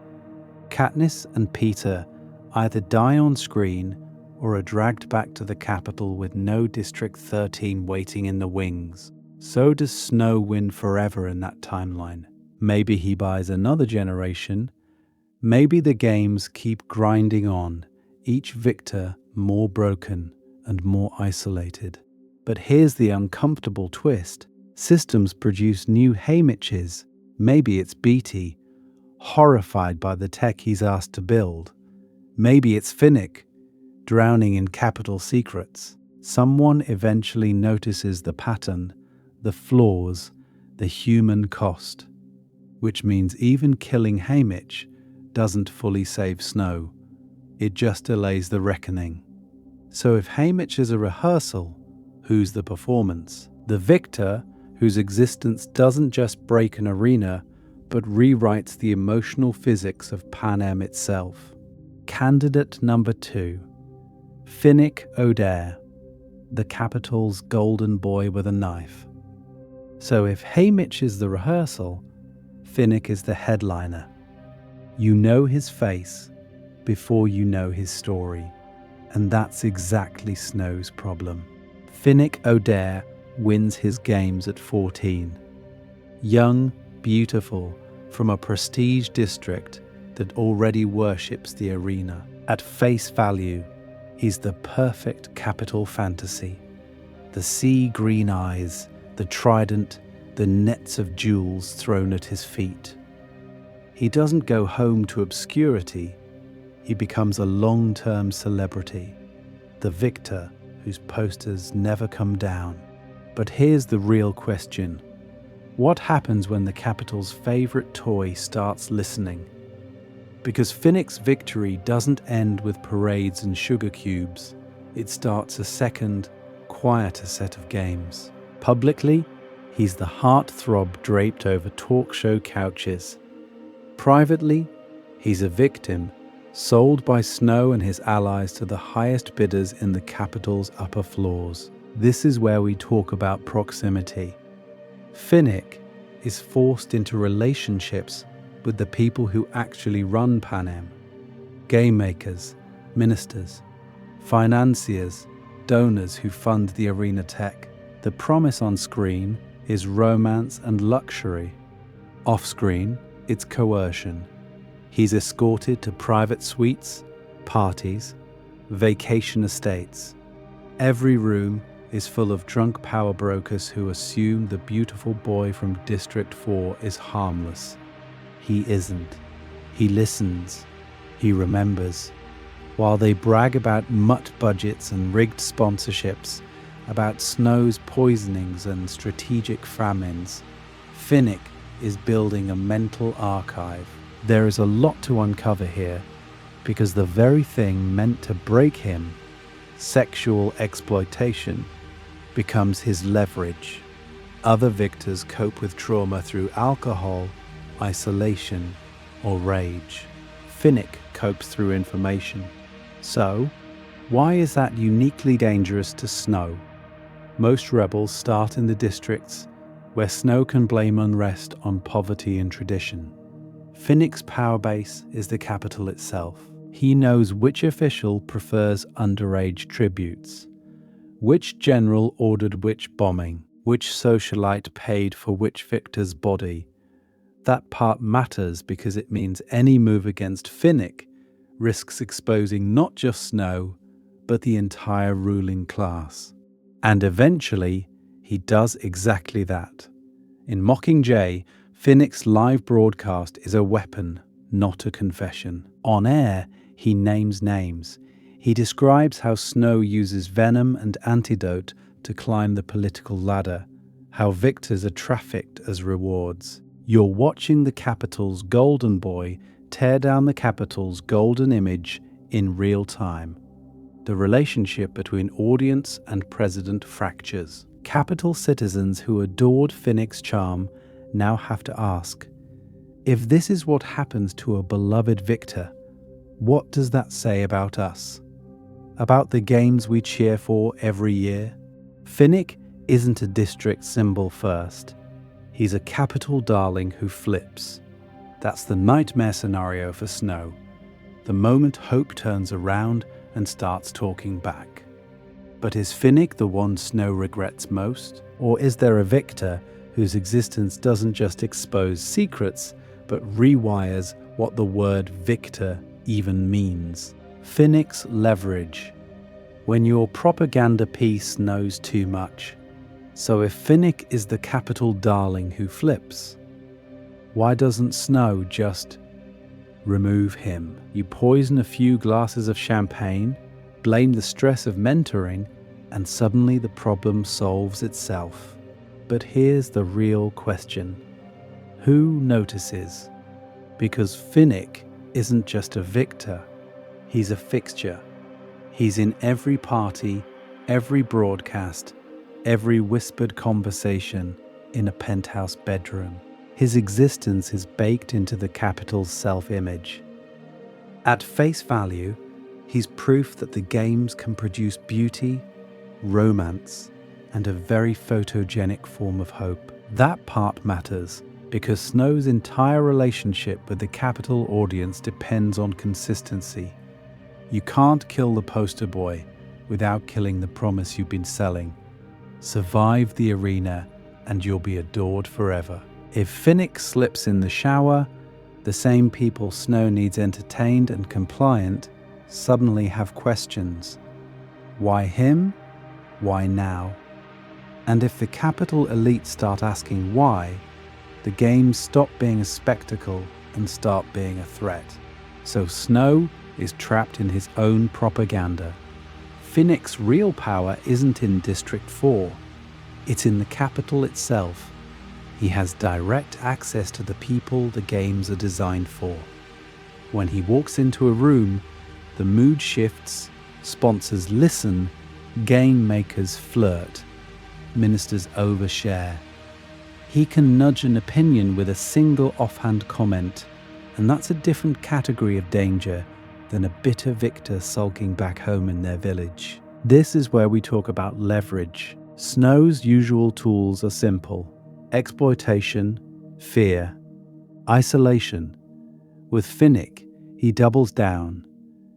A: Katniss and Peter either die on screen or are dragged back to the capital with no District 13 waiting in the wings. So does Snow win forever in that timeline? Maybe he buys another generation. Maybe the games keep grinding on, each victor more broken and more isolated. But here's the uncomfortable twist. Systems produce new Haymitches. Maybe it's Beatty, horrified by the tech he's asked to build. Maybe it's Finnick, drowning in capital secrets. Someone eventually notices the pattern, the flaws, the human cost. Which means even killing Haymitch doesn't fully save Snow. It just delays the reckoning. So if Haymitch is a rehearsal, who's the performance? The victor, whose existence doesn't just break an arena, but rewrites the emotional physics of Panem itself. Candidate number 2, Finnick Odair, the capital's golden boy with a knife. So if Haymitch is the rehearsal, Finnick is the headliner. You know his face before you know his story. And that's exactly Snow's problem. Finnick Odair wins his games at 14. Young, beautiful, from a prestige district that already worships the arena. At face value, he's the perfect capital fantasy. The sea green eyes, the trident, the nets of jewels thrown at his feet. He doesn't go home to obscurity. He becomes a long-term celebrity, the victor whose posters never come down. But here's the real question. What happens when the capital's favorite toy starts listening? Because Finnick's victory doesn't end with parades and sugar cubes. It starts a second, quieter set of games. Publicly, he's the heartthrob draped over talk show couches. Privately, he's a victim sold by Snow and his allies to the highest bidders in the capital's upper floors. This is where we talk about proximity. Finnick is forced into relationships with the people who actually run Panem. Game makers, ministers, financiers, donors who fund the arena tech. The promise on screen is romance and luxury. Off-screen, it's coercion. He's escorted to private suites, parties, vacation estates. Every room is full of drunk power brokers who assume the beautiful boy from District 4 is harmless. He isn't. He listens. He remembers. While they brag about mutt budgets and rigged sponsorships, about Snow's poisonings and strategic famines, Finnick is building a mental archive. There is a lot to uncover here, because the very thing meant to break him, sexual exploitation, becomes his leverage. Other victors cope with trauma through alcohol, isolation, or rage. Finnick copes through information. So, why is that uniquely dangerous to Snow? Most rebels start in the districts where Snow can blame unrest on poverty and tradition. Finnick's power base is the capital itself. He knows which official prefers underage tributes, which general ordered which bombing, which socialite paid for which victor's body. That part matters because it means any move against Finnick risks exposing not just Snow, but the entire ruling class. And eventually, he does exactly that. In Mockingjay, Finnick's live broadcast is a weapon, not a confession. On air, he names names. He describes how Snow uses venom and antidote to climb the political ladder, how victors are trafficked as rewards. You're watching the capital's golden boy tear down the capital's golden image in real time. The relationship between audience and president fractures. Capital citizens who adored Finnick's charm now have to ask, if this is what happens to a beloved victor, what does that say about us? about the games we cheer for every year. Finnick isn't a district symbol first. He's a capital darling who flips. That's the nightmare scenario for Snow. The moment hope turns around and starts talking back. But is Finnick the one Snow regrets most? Or is there a victor whose existence doesn't just expose secrets, but rewires what the word victor even means? Finnick's leverage. When your propaganda piece knows too much. So if Finnick is the capital darling who flips, why doesn't Snow just remove him? You poison a few glasses of champagne, blame the stress of mentoring, and suddenly the problem solves itself. But here's the real question. Who notices? Because Finnick isn't just a victor, he's a fixture. He's in every party, every broadcast, every whispered conversation in a penthouse bedroom. His existence is baked into the capital's self-image. At face value, he's proof that the games can produce beauty, romance, and a very photogenic form of hope. That part matters because Snow's entire relationship with the capital audience depends on consistency. You can't kill the poster boy without killing the promise you've been selling. Survive the arena and you'll be adored forever. If Finnick slips in the shower, the same people Snow needs entertained and compliant suddenly have questions. Why him? Why now? And if the capital elite start asking why, the games stop being a spectacle and start being a threat. So Snow is trapped in his own propaganda. Finnick's real power isn't in District 4, it's in the capital itself. He has direct access to the people the games are designed for. When he walks into a room, the mood shifts, sponsors listen, game makers flirt, ministers overshare. He can nudge an opinion with a single offhand comment, and that's a different category of danger than a bitter victor sulking back home in their village. This is where we talk about leverage. Snow's usual tools are simple: exploitation, fear, isolation. With Finnick, he doubles down.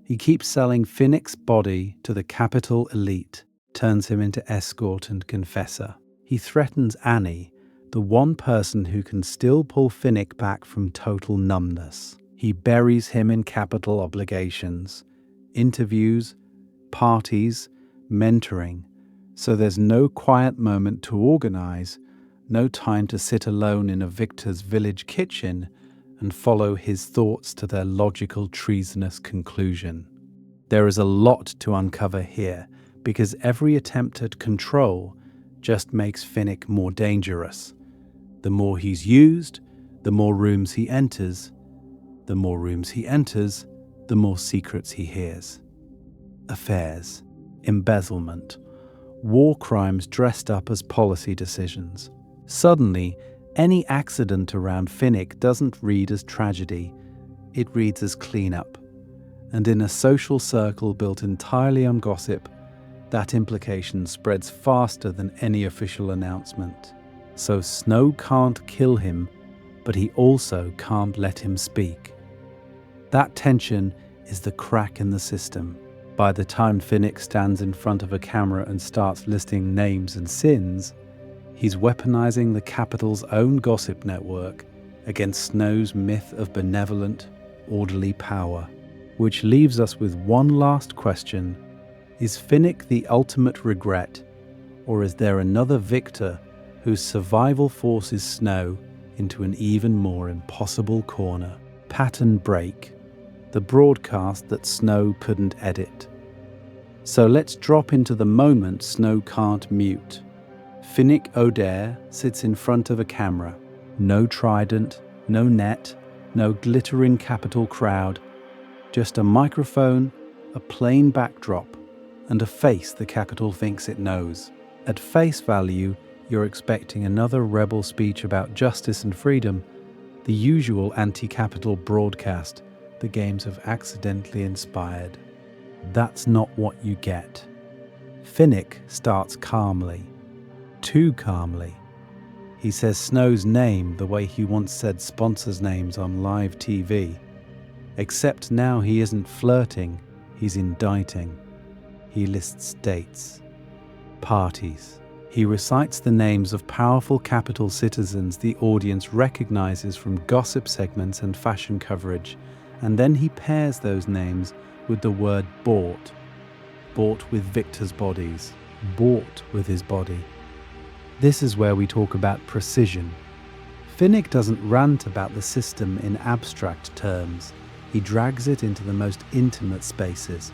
A: He keeps selling Finnick's body to the capital elite, turns him into escort and confessor. He threatens Annie, the one person who can still pull Finnick back from total numbness. He buries him in capital obligations, interviews, parties, mentoring, so there's no quiet moment to organize, no time to sit alone in a victor's village kitchen and follow his thoughts to their logical treasonous conclusion. There is a lot to uncover here, because every attempt at control just makes Finnick more dangerous. The more he's used, the more rooms he enters. The more rooms he enters, the more secrets he hears. Affairs, embezzlement, war crimes dressed up as policy decisions. Suddenly, any accident around Finnick doesn't read as tragedy, it reads as cleanup. And in a social circle built entirely on gossip, that implication spreads faster than any official announcement. So Snow can't kill him, but he also can't let him speak. That tension is the crack in the system. By the time Finnick stands in front of a camera and starts listing names and sins, he's weaponizing the capital's own gossip network against Snow's myth of benevolent, orderly power. Which leaves us with one last question. Is Finnick the ultimate regret, or is there another victor whose survival forces Snow into an even more impossible corner? Pattern break. The broadcast that Snow couldn't edit. So let's drop into the moment Snow can't mute. Finnick O'Dare sits in front of a camera. No trident, no net, no glittering capital crowd. Just a microphone, a plain backdrop, and a face the capital thinks it knows. At face value, you're expecting another rebel speech about justice and freedom, the usual anti-capital broadcast the games have accidentally inspired. That's not what you get. Finnick starts calmly, too calmly. He says Snow's name the way he once said sponsors' names on live TV. Except now he isn't flirting, he's indicting. He lists dates, parties. He recites the names of powerful capital citizens the audience recognizes from gossip segments and fashion coverage, and then he pairs those names with the word bought. Bought with victors' bodies, bought with his body. This is where we talk about precision. Finnick doesn't rant about the system in abstract terms. He drags it into the most intimate spaces.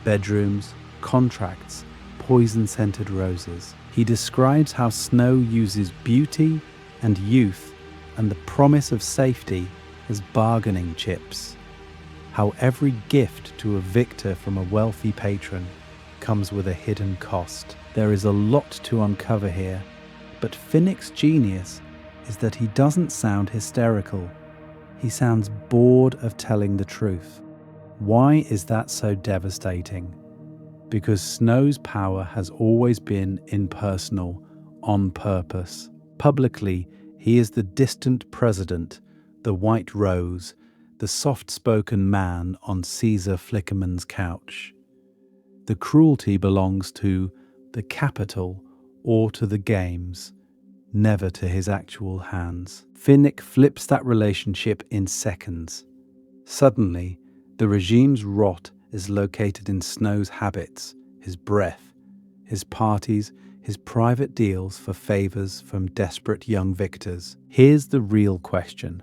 A: Bedrooms, contracts, poison-scented roses. He describes how Snow uses beauty and youth and the promise of safety as bargaining chips. How every gift to a victor from a wealthy patron comes with a hidden cost. There is a lot to uncover here, but Finnick's genius is that he doesn't sound hysterical. He sounds bored of telling the truth. Why is that so devastating? Because Snow's power has always been impersonal, on purpose. Publicly, he is the distant president, the white rose, the soft-spoken man on Caesar Flickerman's couch. The cruelty belongs to the capital or to the games, never to his actual hands. Finnick flips that relationship in seconds. Suddenly, the regime's rot is located in Snow's habits, his breath, his parties, his private deals for favors from desperate young victors. Here's the real question.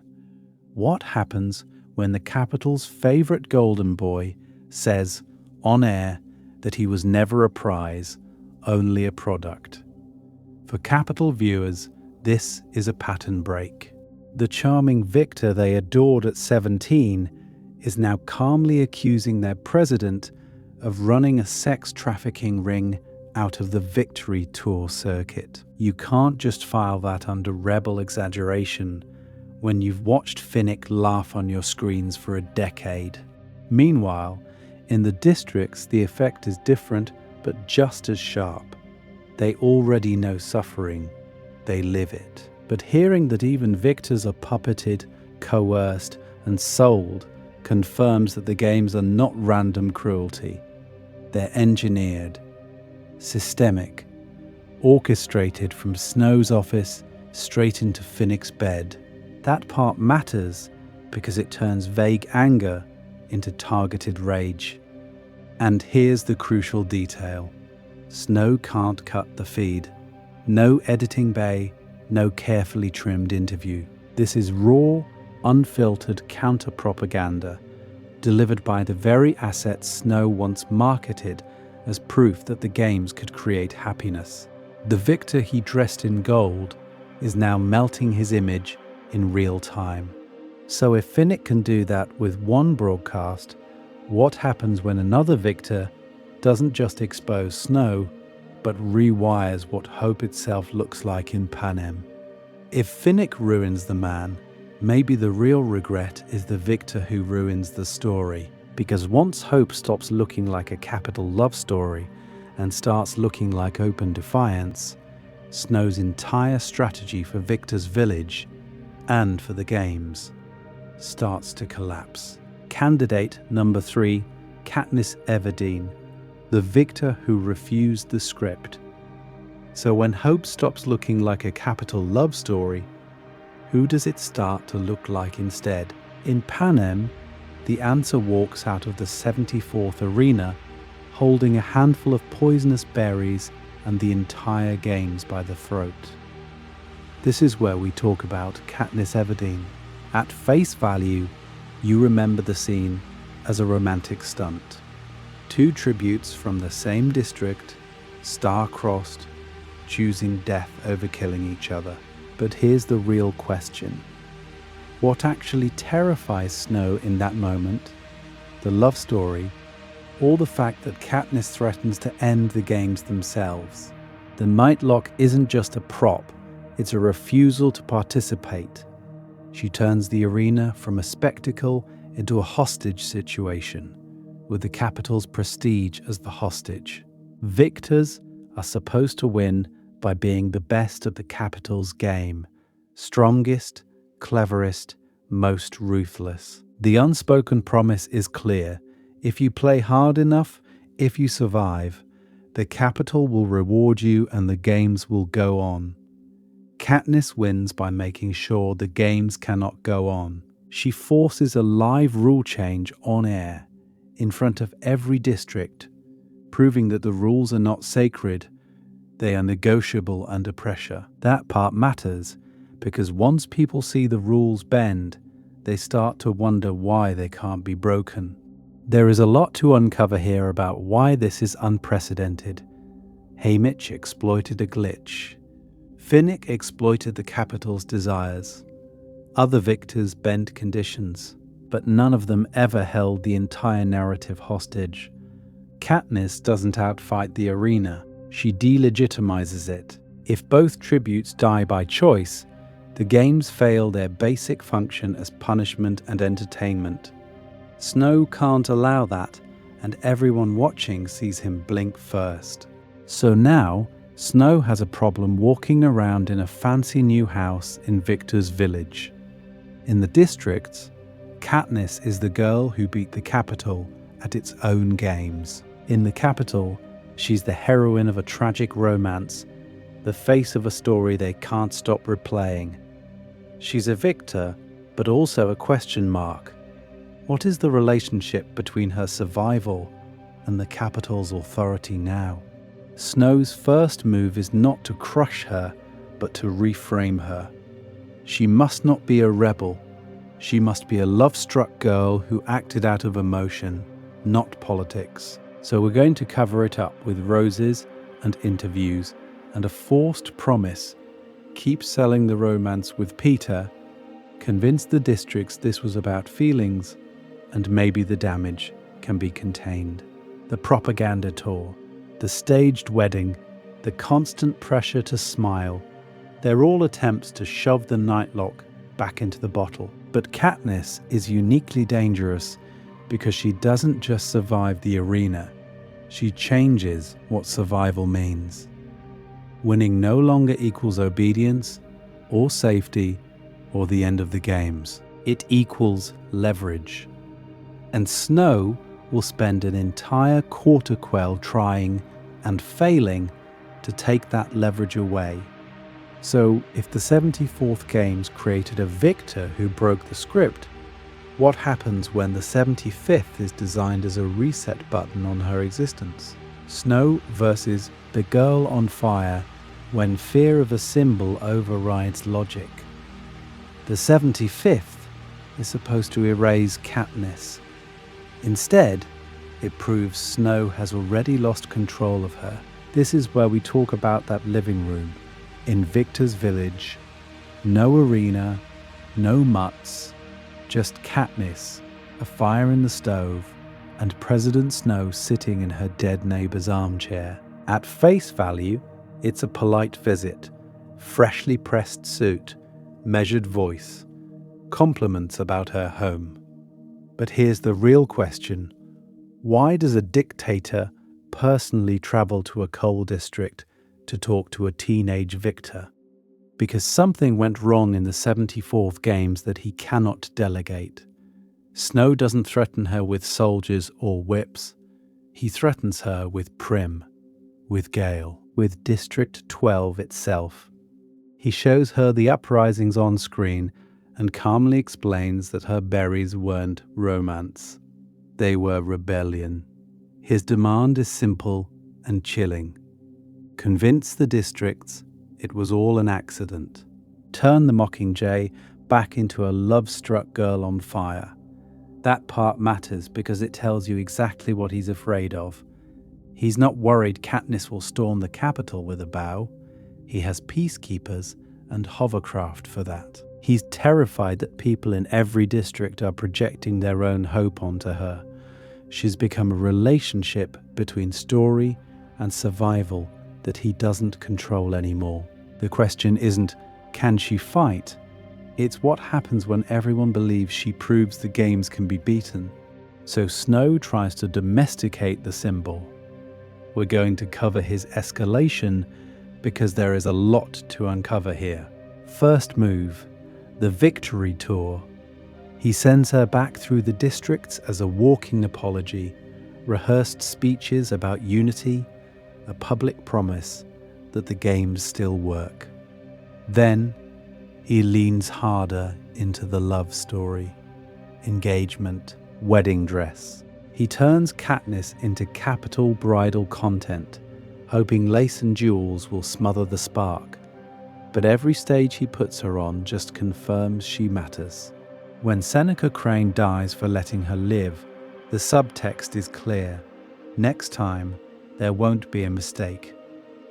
A: What happens when the capital's favorite golden boy says, on air, that he was never a prize, only a product? For capital viewers, this is a pattern break. The charming victor they adored at 17 is now calmly accusing their president of running a sex trafficking ring out of the Victory Tour circuit. You can't just file that under rebel exaggeration when you've watched Finnick laugh on your screens for a decade. Meanwhile, in the districts, the effect is different but just as sharp. They already know suffering. They live it. But hearing that even victors are puppeted, coerced, and sold confirms that the games are not random cruelty. They're engineered, systemic, orchestrated from Snow's office straight into Finnick's bed. That part matters because it turns vague anger into targeted rage. And here's the crucial detail. Snow can't cut the feed. No editing bay, no carefully trimmed interview. This is raw, unfiltered counter-propaganda delivered by the very assets Snow once marketed as proof that the games could create happiness. The victor he dressed in gold is now melting his image in real time. So if Finnick can do that with one broadcast, what happens when another victor doesn't just expose Snow, but rewires what hope itself looks like in Panem? If Finnick ruins the man, maybe the real regret is the victor who ruins the story. Because once hope stops looking like a capital love story and starts looking like open defiance, Snow's entire strategy for Victor's village and for the games starts to collapse. Candidate number 3, Katniss Everdeen, the victor who refused the script. So when hope stops looking like a capital love story, who does it start to look like instead? In Panem, the answer walks out of the 74th arena, holding a handful of poisonous berries and the entire games by the throat. This is where we talk about Katniss Everdeen. At face value, you remember the scene as a romantic stunt. 2 tributes from the same district, star-crossed, choosing death over killing each other. But here's the real question. What actually terrifies Snow in that moment? The love story, or the fact that Katniss threatens to end the games themselves? The Nightlock isn't just a prop, it's a refusal to participate. She turns the arena from a spectacle into a hostage situation. with the capital's prestige as the hostage. Victors are supposed to win by being the best at the capital's game, strongest, cleverest, most ruthless. The unspoken promise is clear. If you play hard enough, if you survive, the capital will reward you and the games will go on. Katniss wins by making sure the games cannot go on. She forces a live rule change on air, in front of every district, proving that the rules are not sacred, they are negotiable under pressure. That part matters, because once people see the rules bend, they start to wonder why they can't be broken. There is a lot to uncover here about why this is unprecedented. Haymitch exploited a glitch. Finnick exploited the capital's desires. Other victors bent conditions, but none of them ever held the entire narrative hostage. Katniss doesn't outfight the arena, she delegitimizes it. If both tributes die by choice, the games fail their basic function as punishment and entertainment. Snow can't allow that, and everyone watching sees him blink first. So now, Snow has a problem walking around in a fancy new house in Victor's village. In the districts, Katniss is the girl who beat the capital at its own games. In the capital, she's the heroine of a tragic romance, the face of a story they can't stop replaying. She's a victor, but also a question mark. What is the relationship between her survival and the capital's authority now? Snow's first move is not to crush her, but to reframe her. She must not be a rebel. She must be a love-struck girl who acted out of emotion, not politics. So we're going to cover it up with roses and interviews and a forced promise. Keep selling the romance with Peter, convince the districts this was about feelings, and maybe the damage can be contained. The propaganda tour, the staged wedding, the constant pressure to smile, they're all attempts to shove the nightlock back into the bottle. But Katniss is uniquely dangerous because she doesn't just survive the arena, she changes what survival means. Winning no longer equals obedience, or safety, or the end of the games. It equals leverage. And Snow will spend an entire quarter quell trying and failing to take that leverage away. So if the 74th Games created a victor who broke the script, what happens when the 75th is designed as a reset button on her existence? Snow versus the girl on fire when fear of a symbol overrides logic. The 75th is supposed to erase Katniss. Instead, it proves Snow has already lost control of her. This is where we talk about that living room in Victor's village. No arena, no mutts, just Katniss, a fire in the stove, and President Snow sitting in her dead neighbor's armchair. At face value, it's a polite visit, freshly pressed suit, measured voice, compliments about her home. But here's the real question. Why does a dictator personally travel to a coal district to talk to a teenage victor? Because something went wrong in the 74th Games that he cannot delegate. Snow doesn't threaten her with soldiers or whips. He threatens her with Prim, with Gale, with District 12 itself. He shows her the uprisings on screen and calmly explains that her berries weren't romance. They were rebellion. His demand is simple and chilling. Convince the districts it was all an accident. Turn the Mockingjay back into a love-struck girl on fire. That part matters because it tells you exactly what he's afraid of. He's not worried Katniss will storm the Capitol with a bow. He has peacekeepers and hovercraft for that. He's terrified that people in every district are projecting their own hope onto her. She's become a relationship between story and survival that he doesn't control anymore. The question isn't, can she fight? It's what happens when everyone believes she proves the games can be beaten. So Snow tries to domesticate the symbol. We're going to cover his escalation because there is a lot to uncover here. First move, the victory tour. He sends her back through the districts as a walking apology, rehearsed speeches about unity, a public promise that the games still work. Then he leans harder into the love story, engagement, wedding dress. He turns Katniss into capital bridal content, hoping lace and jewels will smother the spark. But every stage he puts her on just confirms she matters. When Seneca Crane dies for letting her live, the subtext is clear. Next time, there won't be a mistake.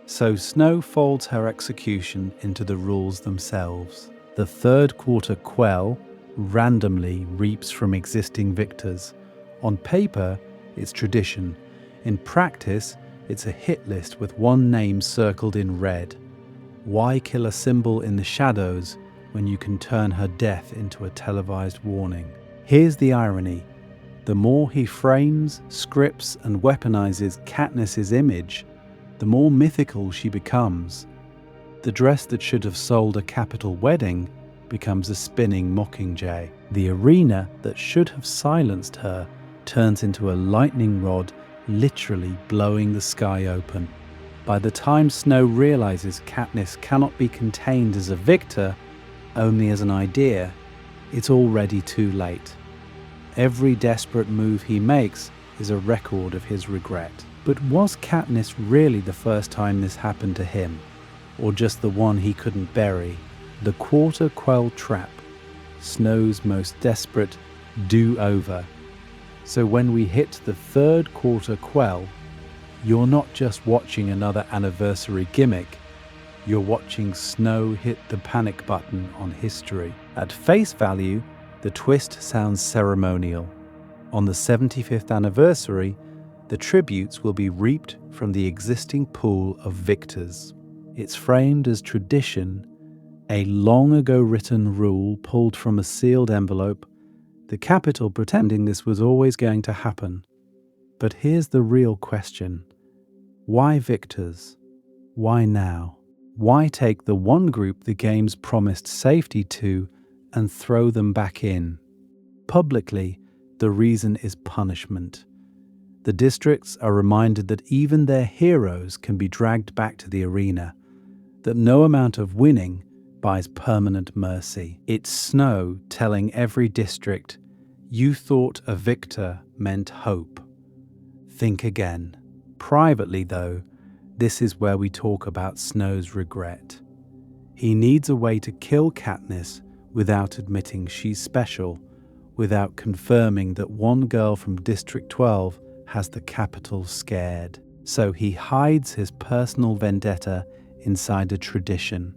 A: So Snow folds her execution into the rules themselves. The third quarter quell randomly reaps from existing victors. On paper, it's tradition. In practice, it's a hit list with one name circled in red. Why kill a symbol in the shadows when you can turn her death into a televised warning? Here's the irony. The more he frames, scripts, and weaponizes Katniss's image, the more mythical she becomes. The dress that should have sold a capital wedding becomes a spinning mockingjay. The arena that should have silenced her turns into a lightning rod, literally blowing the sky open. By the time Snow realizes Katniss cannot be contained as a victor, only as an idea, it's already too late. Every desperate move he makes is a record of his regret. But was Katniss really the first time this happened to him? Or just the one he couldn't bury? The quarter quell trap, Snow's most desperate do-over. So when we hit the third quarter quell, you're not just watching another anniversary gimmick, you're watching Snow hit the panic button on history. At face value, the twist sounds ceremonial. On the 75th anniversary, the tributes will be reaped from the existing pool of victors. It's framed as tradition, a long ago written rule pulled from a sealed envelope, the Capitol pretending this was always going to happen. But here's the real question. Why victors? Why now? Why take the one group the games promised safety to and throw them back in? Publicly, the reason is punishment. The districts are reminded that even their heroes can be dragged back to the arena, that no amount of winning buys permanent mercy. It's Snow telling every district, you thought a victor meant hope. Think again. Privately, though, this is where we talk about Snow's regret. He needs a way to kill Katniss without admitting she's special, without confirming that one girl from District 12 has the Capitol scared. So he hides his personal vendetta inside a tradition.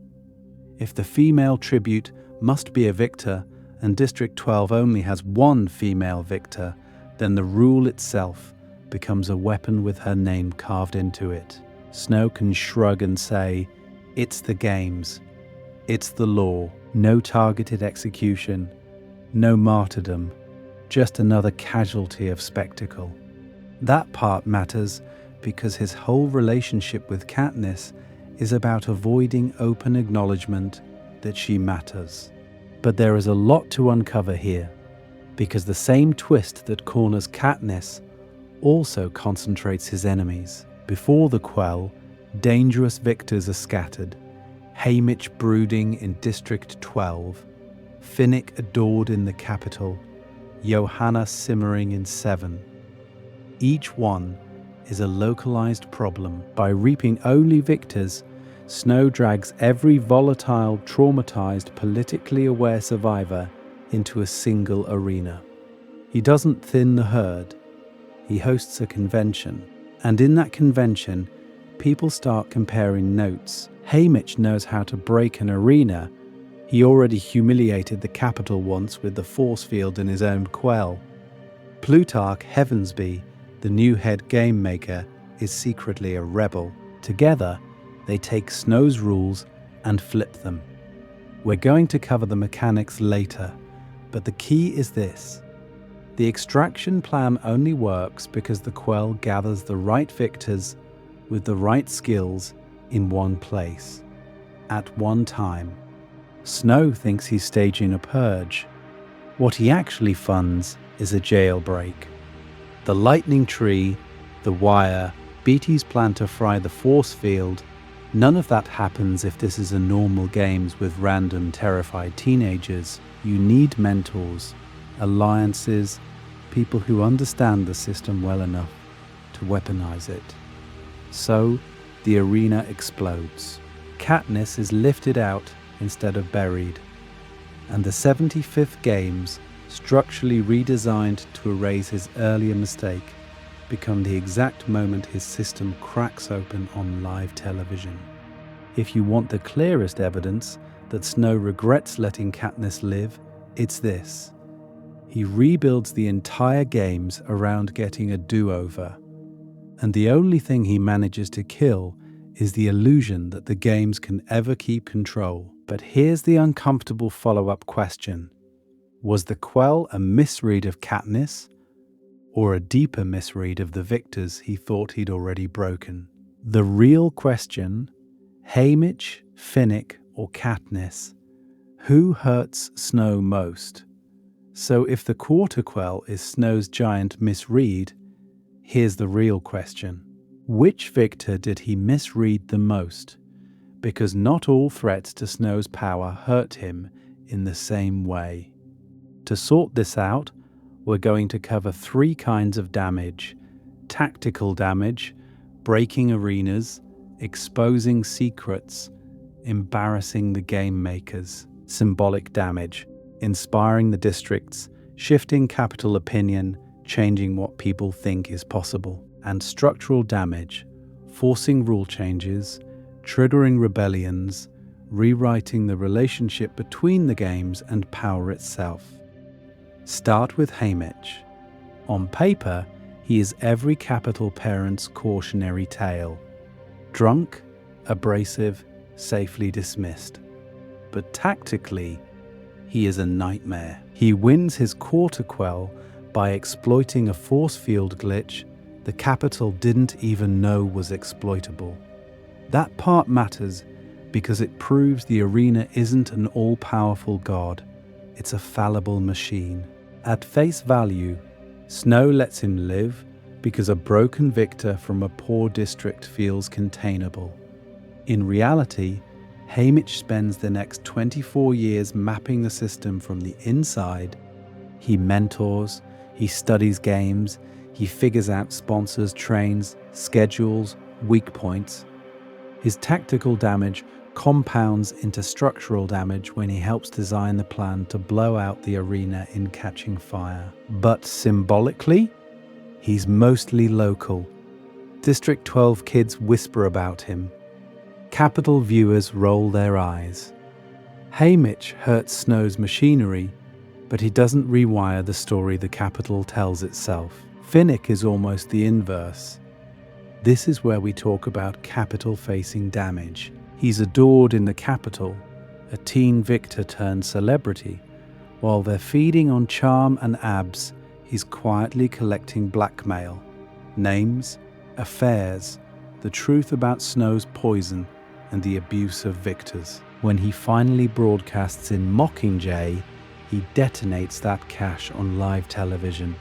A: If the female tribute must be a victor and District 12 only has one female victor, then the rule itself becomes a weapon with her name carved into it. Snow can shrug and say, it's the games, it's the law, no targeted execution, no martyrdom, just another casualty of spectacle. That part matters because his whole relationship with Katniss is about avoiding open acknowledgement that she matters. But there is a lot to uncover here, because the same twist that corners Katniss also concentrates his enemies. Before the quell, dangerous victors are scattered. Haymitch brooding in District 12, Finnick adored in the Capitol, Johanna simmering in 7. Each one is a localized problem. By reaping only victors, Snow drags every volatile, traumatized, politically aware survivor into a single arena. He doesn't thin the herd. He hosts a convention. And in that convention, people start comparing notes. Haymitch knows how to break an arena. He already humiliated the Capitol once with the force field in his own quell. Plutarch Heavensby, the new head game maker, is secretly a rebel. Together, they take Snow's rules and flip them. We're going to cover the mechanics later, but the key is this. The extraction plan only works because the Quell gathers the right victors with the right skills in one place, at one time. Snow thinks he's staging a purge. What he actually funds is a jailbreak. The lightning tree, the wire, Beatty's plan to fry the force field, none of that happens if this is a normal games with random terrified teenagers. You need mentors, alliances, people who understand the system well enough to weaponize it. So, the arena explodes. Katniss is lifted out instead of buried, and the 75th Games, structurally redesigned to erase his earlier mistake, become the exact moment his system cracks open on live television. If you want the clearest evidence that Snow regrets letting Katniss live, it's this. He rebuilds the entire Games around getting a do-over, and the only thing he manages to kill is the illusion that the Games can ever keep control. But here's the uncomfortable follow-up question. Was the Quell a misread of Katniss, or a deeper misread of the victors he thought he'd already broken? The real question, Haymitch, Finnick, or Katniss, who hurts Snow most? So if the Quarter Quell is Snow's giant misread, here's the real question. Which victor did he misread the most? Because not all threats to Snow's power hurt him in the same way. To sort this out, we're going to cover 3 kinds of damage: tactical damage, breaking arenas, exposing secrets, embarrassing the game makers; symbolic damage, inspiring the districts, shifting capital opinion, changing what people think is possible; and structural damage, forcing rule changes, triggering rebellions, rewriting the relationship between the games and power itself. Start with Haymitch. On paper, he is every capital parent's cautionary tale. Drunk, abrasive, safely dismissed. But tactically, he is a nightmare. He wins his Quarter Quell by exploiting a force field glitch the Capitol didn't even know was exploitable. That part matters because it proves the arena isn't an all-powerful god, it's a fallible machine. At face value, Snow lets him live because a broken victor from a poor district feels containable. In reality, Haymitch spends the next 24 years mapping the system from the inside. He mentors, he studies games, he figures out sponsors, trains, schedules, weak points. His tactical damage compounds into structural damage when he helps design the plan to blow out the arena in catching fire. But symbolically, he's mostly local. District 12 kids whisper about him. Capital viewers roll their eyes. Haymitch hurts Snow's machinery, but he doesn't rewire the story the Capitol tells itself. Finnick is almost the inverse. This is where we talk about Capitol-facing damage. He's adored in the Capitol, a teen victor turned celebrity. While they're feeding on charm and abs, he's quietly collecting blackmail, names, affairs, the truth about Snow's poison, and the abuse of victors. When he finally broadcasts in Mockingjay, he detonates that cache on live television.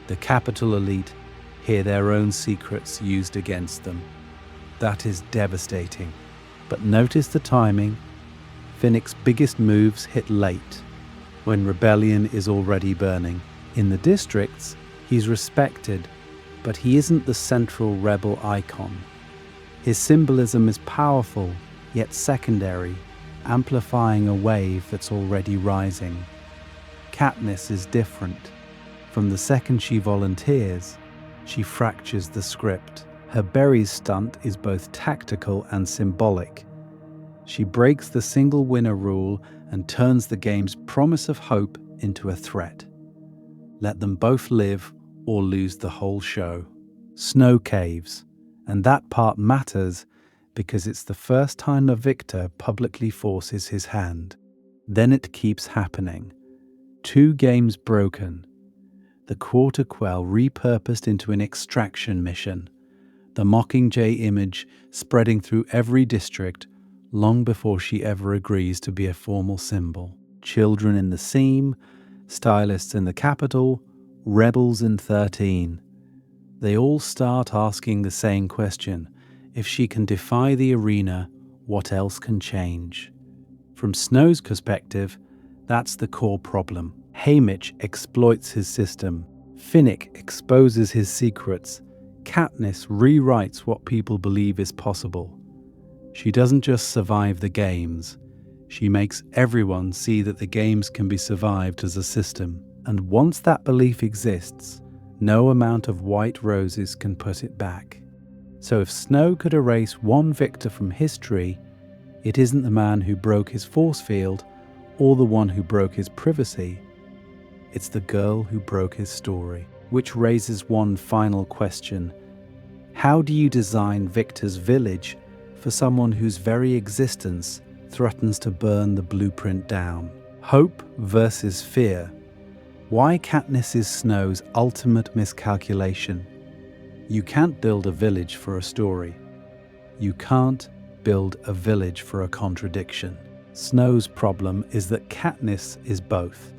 A: The Capitol elite hear their own secrets used against them. That is devastating. But notice the timing. Finnick's biggest moves hit late, when rebellion is already burning. In the districts, he's respected, but he isn't the central rebel icon. His symbolism is powerful, yet secondary, amplifying a wave that's already rising. Katniss is different. From the second she volunteers, she fractures the script. Her berries stunt is both tactical and symbolic. She breaks the single winner rule and turns the game's promise of hope into a threat. Let them both live or lose the whole show. Snow caves, and that part matters because it's the first time a victor publicly forces his hand. Then it keeps happening. 2 games broken. the quarter quell repurposed into an extraction mission, the Mockingjay image spreading through every district long before she ever agrees to be a formal symbol. Children in the seam, stylists in the capital, rebels in 13. They all start asking the same question: if she can defy the arena, what else can change? From Snow's perspective, that's the core problem. Haymitch exploits his system. Finnick exposes his secrets. Katniss rewrites what people believe is possible. She doesn't just survive the games. She makes everyone see that the games can be survived as a system. And once that belief exists, no amount of white roses can put it back. So if Snow could erase one victor from history, it isn't the man who broke his force field or the one who broke his privacy. It's the girl who broke his story. Which raises one final question. How do you design Victor's village for someone whose very existence threatens to burn the blueprint down? Hope versus fear. Why Katniss is Snow's ultimate miscalculation? You can't build a village for a story. You can't build a village for a contradiction. Snow's problem is that Katniss is both.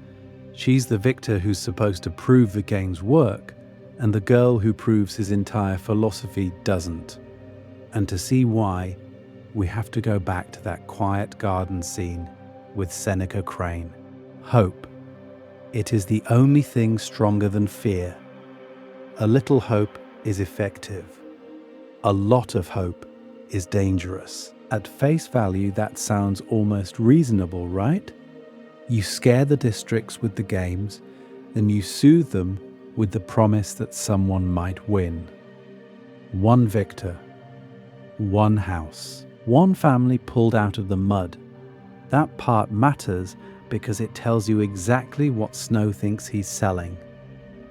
A: She's the victor who's supposed to prove the games work, and the girl who proves his entire philosophy doesn't. And to see why, we have to go back to that quiet garden scene with Seneca Crane. Hope. It is the only thing stronger than fear. A little hope is effective. A lot of hope is dangerous. At face value, that sounds almost reasonable, right? You scare the districts with the games, then you soothe them with the promise that someone might win. One victor, one house, one family pulled out of the mud. That part matters because it tells you exactly what Snow thinks he's selling.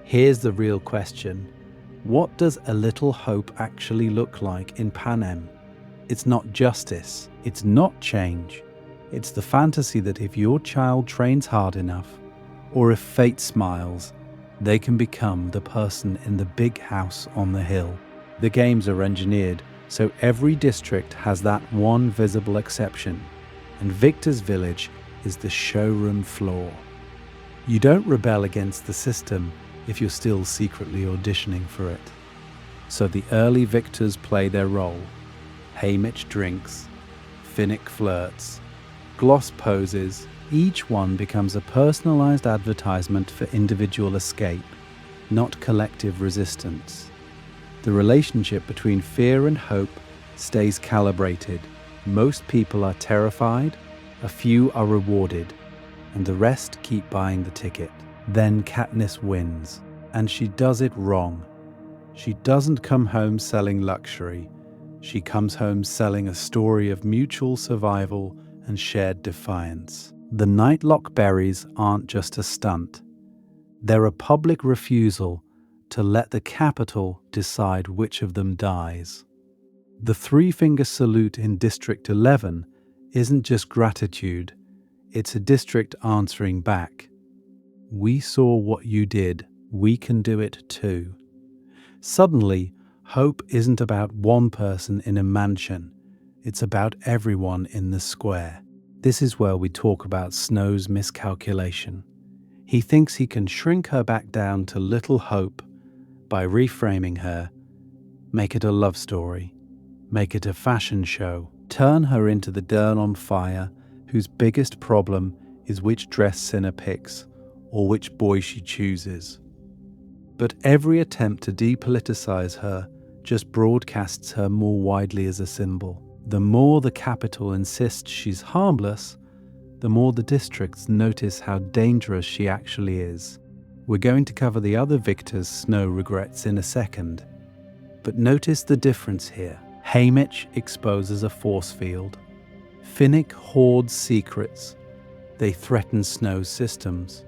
A: Here's the real question. What does a little hope actually look like in Panem? It's not justice. It's not change. It's the fantasy that if your child trains hard enough, or if fate smiles, they can become the person in the big house on the hill. The games are engineered so every district has that one visible exception, and Victor's village is the showroom floor. You don't rebel against the system if you're still secretly auditioning for it. So the early victors play their role. Haymitch drinks, Finnick flirts, Gloss poses. Each one becomes a personalized advertisement for individual escape, not collective resistance. The relationship between fear and hope stays calibrated. Most people are terrified, a few are rewarded, and the rest keep buying the ticket. Then Katniss wins, and she does it wrong. She doesn't come home selling luxury. She comes home selling a story of mutual survival and shared defiance. The Nightlock berries aren't just a stunt. They're a public refusal to let the Capitol decide which of them dies. The three-finger salute in District 11 isn't just gratitude, it's a district answering back. We saw what you did, we can do it too. Suddenly, hope isn't about one person in a mansion, it's about everyone in the square. This is where we talk about Snow's miscalculation. He thinks he can shrink her back down to little hope by reframing her, make it a love story, make it a fashion show, turn her into the Dern on Fire whose biggest problem is which dress Cinna picks or which boy she chooses. But every attempt to depoliticize her just broadcasts her more widely as a symbol. The more the Capitol insists she's harmless, the more the districts notice how dangerous she actually is. We're going to cover the other victors Snow regrets in a second. But notice the difference here. Haymitch exposes a force field. Finnick hoards secrets. They threaten Snow's systems.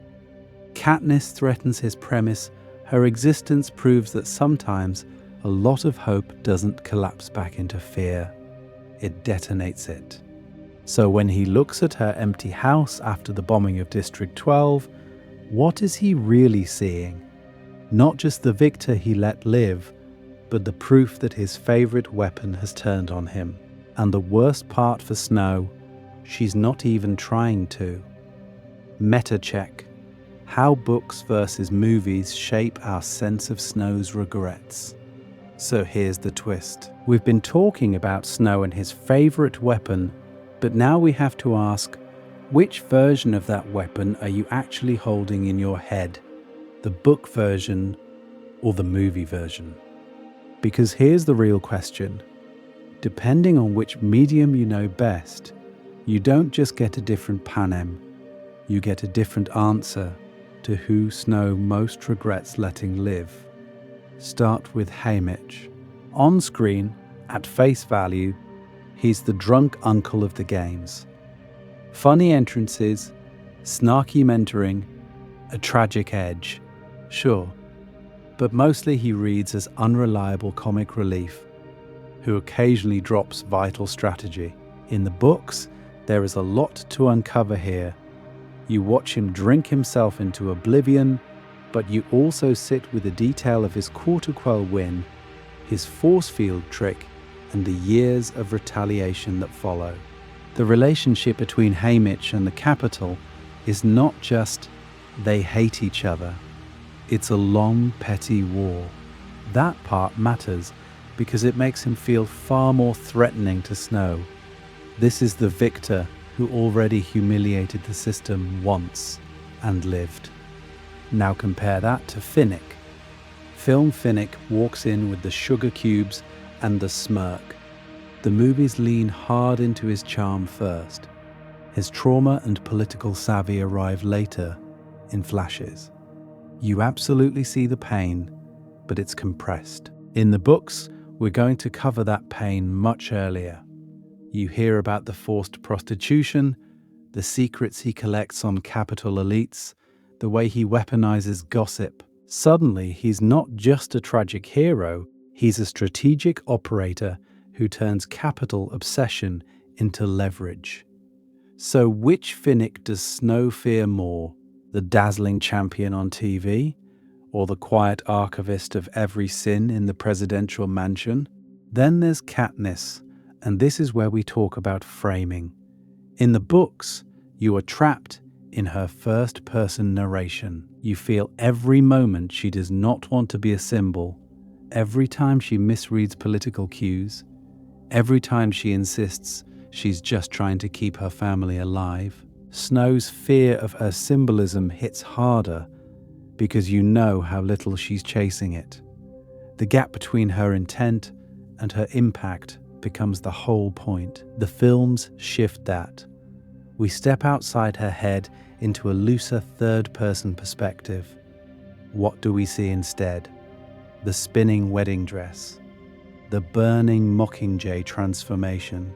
A: Katniss threatens his premise. Her existence proves that sometimes a lot of hope doesn't collapse back into fear. It detonates it. So when he looks at her empty house after the bombing of District 12, what is he really seeing? Not just the victor he let live, but the proof that his favorite weapon has turned on him. And the worst part for Snow, she's not even trying to. Meta check. How books versus movies shape our sense of Snow's regrets. So here's the twist. We've been talking about Snow and his favorite weapon, but now we have to ask, which version of that weapon are you actually holding in your head? The book version or the movie version? Because here's the real question. Depending on which medium you know best, you don't just get a different panem, you get a different answer to who Snow most regrets letting live. Start with Haymitch. On screen, at face value, he's the drunk uncle of the games. Funny entrances, snarky mentoring, a tragic edge. Sure, but mostly he reads as unreliable comic relief, who occasionally drops vital strategy. In the books, there is a lot to uncover here. You watch him drink himself into oblivion, but you also sit with the detail of his quarter-quell win, his force field trick, and the years of retaliation that follow. The relationship between Haymitch and the Capitol is not just they hate each other. It's a long, petty war. That part matters because it makes him feel far more threatening to Snow. This is the victor who already humiliated the system once and lived. Now compare that to Finnick. Film Finnick walks in with the sugar cubes and the smirk. The movies lean hard into his charm first. His trauma and political savvy arrive later, in flashes. You absolutely see the pain, but it's compressed. In the books, we're going to cover that pain much earlier. You hear about the forced prostitution, the secrets he collects on Capitol elites, the way he weaponizes gossip. Suddenly, he's not just a tragic hero, he's a strategic operator who turns Capitol obsession into leverage. So which Finnick does Snow fear more? The dazzling champion on TV, or the quiet archivist of every sin in the presidential mansion? Then there's Katniss, and this is where we talk about framing. In the books, you are trapped in her first-person narration. You feel every moment she does not want to be a symbol, every time she misreads political cues, every time she insists she's just trying to keep her family alive. Snow's fear of her symbolism hits harder because you know how little she's chasing it. The gap between her intent and her impact becomes the whole point. The films shift that. We step outside her head into a looser third-person perspective. What do we see instead? The spinning wedding dress, the burning Mockingjay transformation,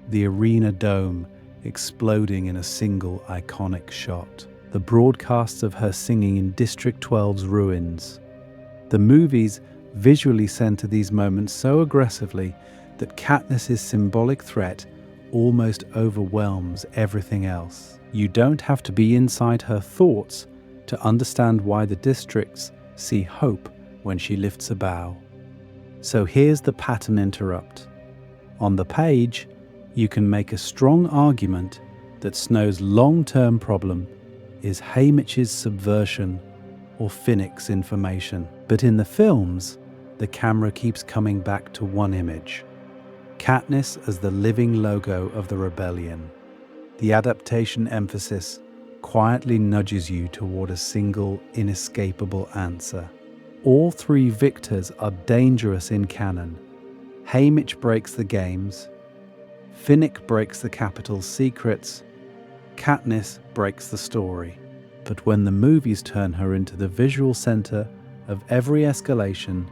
A: the arena dome exploding in a single iconic shot, the broadcasts of her singing in District 12's ruins. The movies visually center these moments so aggressively that Katniss's symbolic threat almost overwhelms everything else. You don't have to be inside her thoughts to understand why the districts see hope when she lifts a bow. So here's the pattern interrupt. On the page, you can make a strong argument that Snow's long-term problem is Haymitch's subversion or Finnick's information. But in the films, the camera keeps coming back to one image. Katniss as the living logo of the rebellion. The adaptation emphasis quietly nudges you toward a single, inescapable answer. All three victors are dangerous in canon. Haymitch breaks the games, Finnick breaks the Capitol's secrets, Katniss breaks the story. But when the movies turn her into the visual center of every escalation,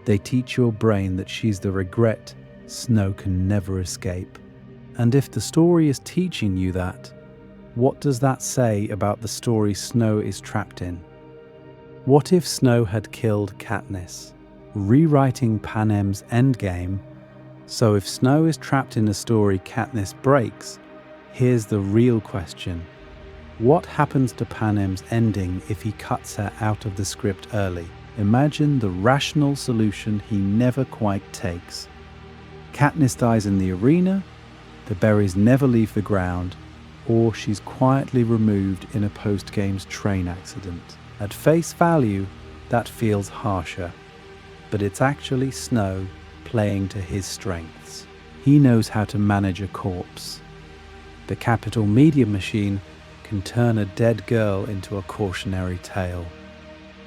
A: they teach your brain that she's the regret Snow can never escape. And if the story is teaching you that, what does that say about the story Snow is trapped in? What if Snow had killed Katniss, rewriting Panem's endgame? So if Snow is trapped in a story Katniss breaks, here's the real question. What happens to Panem's ending if he cuts her out of the script early? Imagine the rational solution he never quite takes. Katniss dies in the arena, the berries never leave the ground, or she's quietly removed in a post-games train accident. At face value, that feels harsher, but it's actually Snow playing to his strengths. He knows how to manage a corpse. The capital media machine can turn a dead girl into a cautionary tale.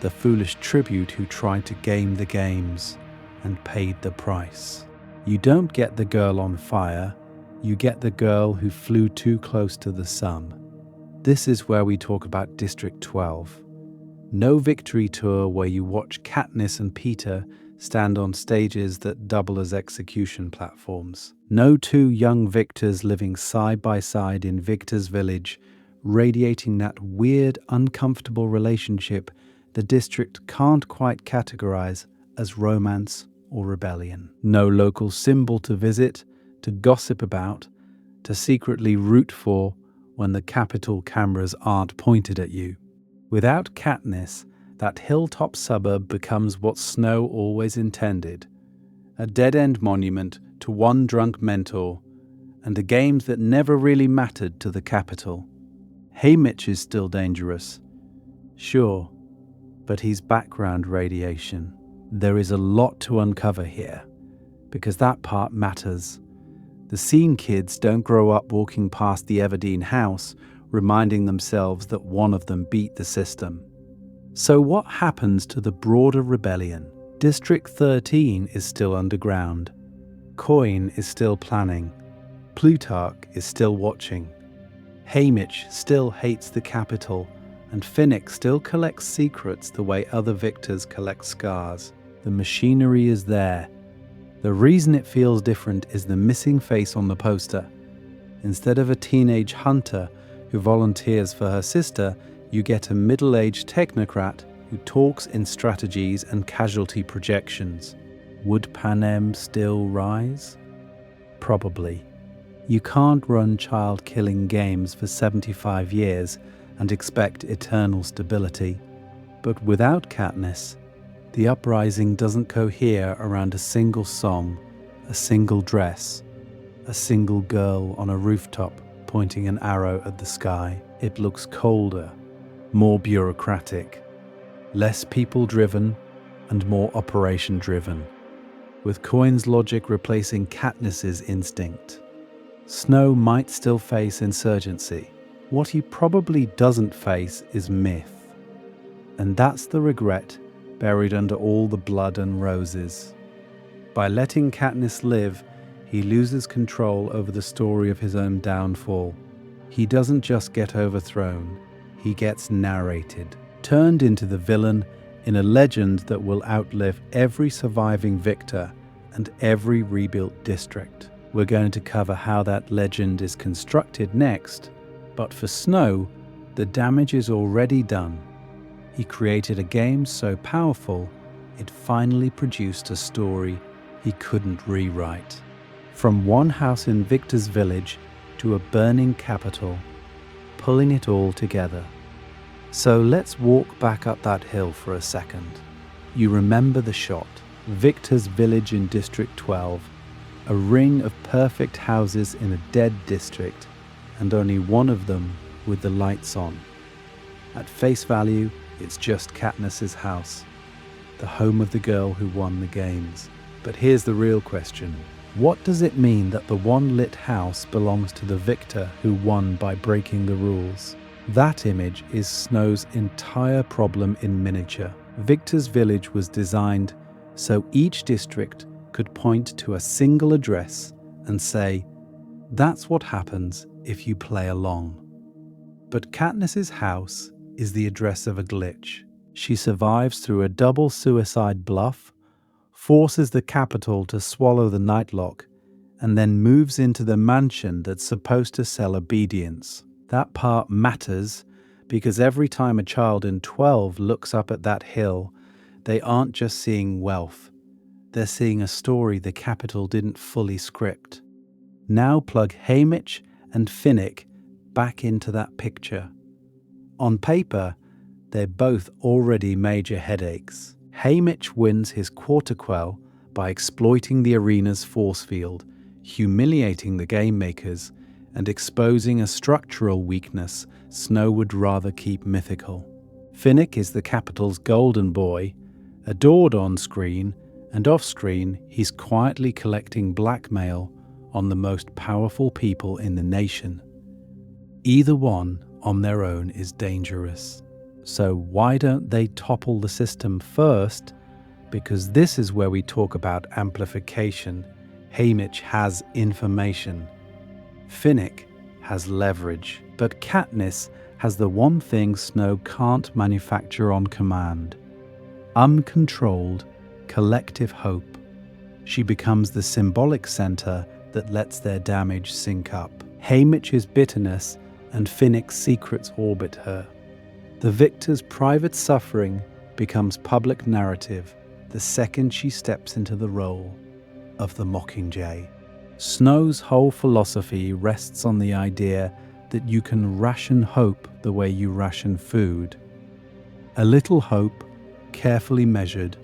A: The foolish tribute who tried to game the games and paid the price. You don't get the girl on fire, you get the girl who flew too close to the sun. This is where we talk about District 12. No victory tour where you watch Katniss and Peter stand on stages that double as execution platforms. No two young victors living side by side in Victor's village, radiating that weird, uncomfortable relationship the district can't quite categorize as romance or rebellion. No local symbol to visit, to gossip about, to secretly root for when the capital cameras aren't pointed at you. Without Katniss, that hilltop suburb becomes what Snow always intended, a dead-end monument to one drunk mentor and a game that never really mattered to the capital. Haymitch is still dangerous, sure, but he's background radiation. There is a lot to uncover here, because that part matters. The scene kids don't grow up walking past the Everdeen house, reminding themselves that one of them beat the system. So what happens to the broader rebellion? District 13 is still underground. Coin is still planning. Plutarch is still watching. Haymitch still hates the capital, and Finnick still collects secrets the way other victors collect scars. The machinery is there. The reason it feels different is the missing face on the poster. Instead of a teenage hunter who volunteers for her sister, you get a middle-aged technocrat who talks in strategies and casualty projections. Would Panem still rise? Probably. You can't run child-killing games for 75 years and expect eternal stability. But without Katniss, the uprising doesn't cohere around a single song, a single dress, a single girl on a rooftop pointing an arrow at the sky. It looks colder, more bureaucratic, less people-driven and more operation-driven, with Coin's logic replacing Katniss's instinct. Snow might still face insurgency. What he probably doesn't face is myth. And that's the regret buried under all the blood and roses. By letting Katniss live, he loses control over the story of his own downfall. He doesn't just get overthrown, he gets narrated, turned into the villain in a legend that will outlive every surviving victor and every rebuilt district. We're going to cover how that legend is constructed next, but for Snow, the damage is already done. He created a game so powerful, it finally produced a story he couldn't rewrite. From one house in Victor's village to a burning capital, pulling it all together. So let's walk back up that hill for a second. You remember the shot, Victor's village in District 12, a ring of perfect houses in a dead district, and only one of them with the lights on. At face value, it's just Katniss's house, the home of the girl who won the games. But here's the real question. What does it mean that the one lit house belongs to the victor who won by breaking the rules? That image is Snow's entire problem in miniature. Victor's village was designed so each district could point to a single address and say, that's what happens if you play along. But Katniss's house is the address of a glitch. She survives through a double suicide bluff, forces the capital to swallow the nightlock, and then moves into the mansion that's supposed to sell obedience. That part matters because every time a child in 12 looks up at that hill, they aren't just seeing wealth. They're seeing a story the capital didn't fully script. Now plug Haymitch and Finnick back into that picture. On paper, they're both already major headaches. Haymitch wins his quarter quell by exploiting the arena's force field, humiliating the game makers, and exposing a structural weakness Snow would rather keep mythical. Finnick is the capital's golden boy, adored on screen, and off screen he's quietly collecting blackmail on the most powerful people in the nation. Either one on their own is dangerous. So why don't they topple the system first? Because this is where we talk about amplification. Haymitch has information. Finnick has leverage. But Katniss has the one thing Snow can't manufacture on command: uncontrolled, collective hope. She becomes the symbolic center that lets their damage sink up. Haymitch's bitterness and Finnick's secrets orbit her. The victor's private suffering becomes public narrative the second she steps into the role of the Mockingjay. Snow's whole philosophy rests on the idea that you can ration hope the way you ration food. A little hope, carefully measured,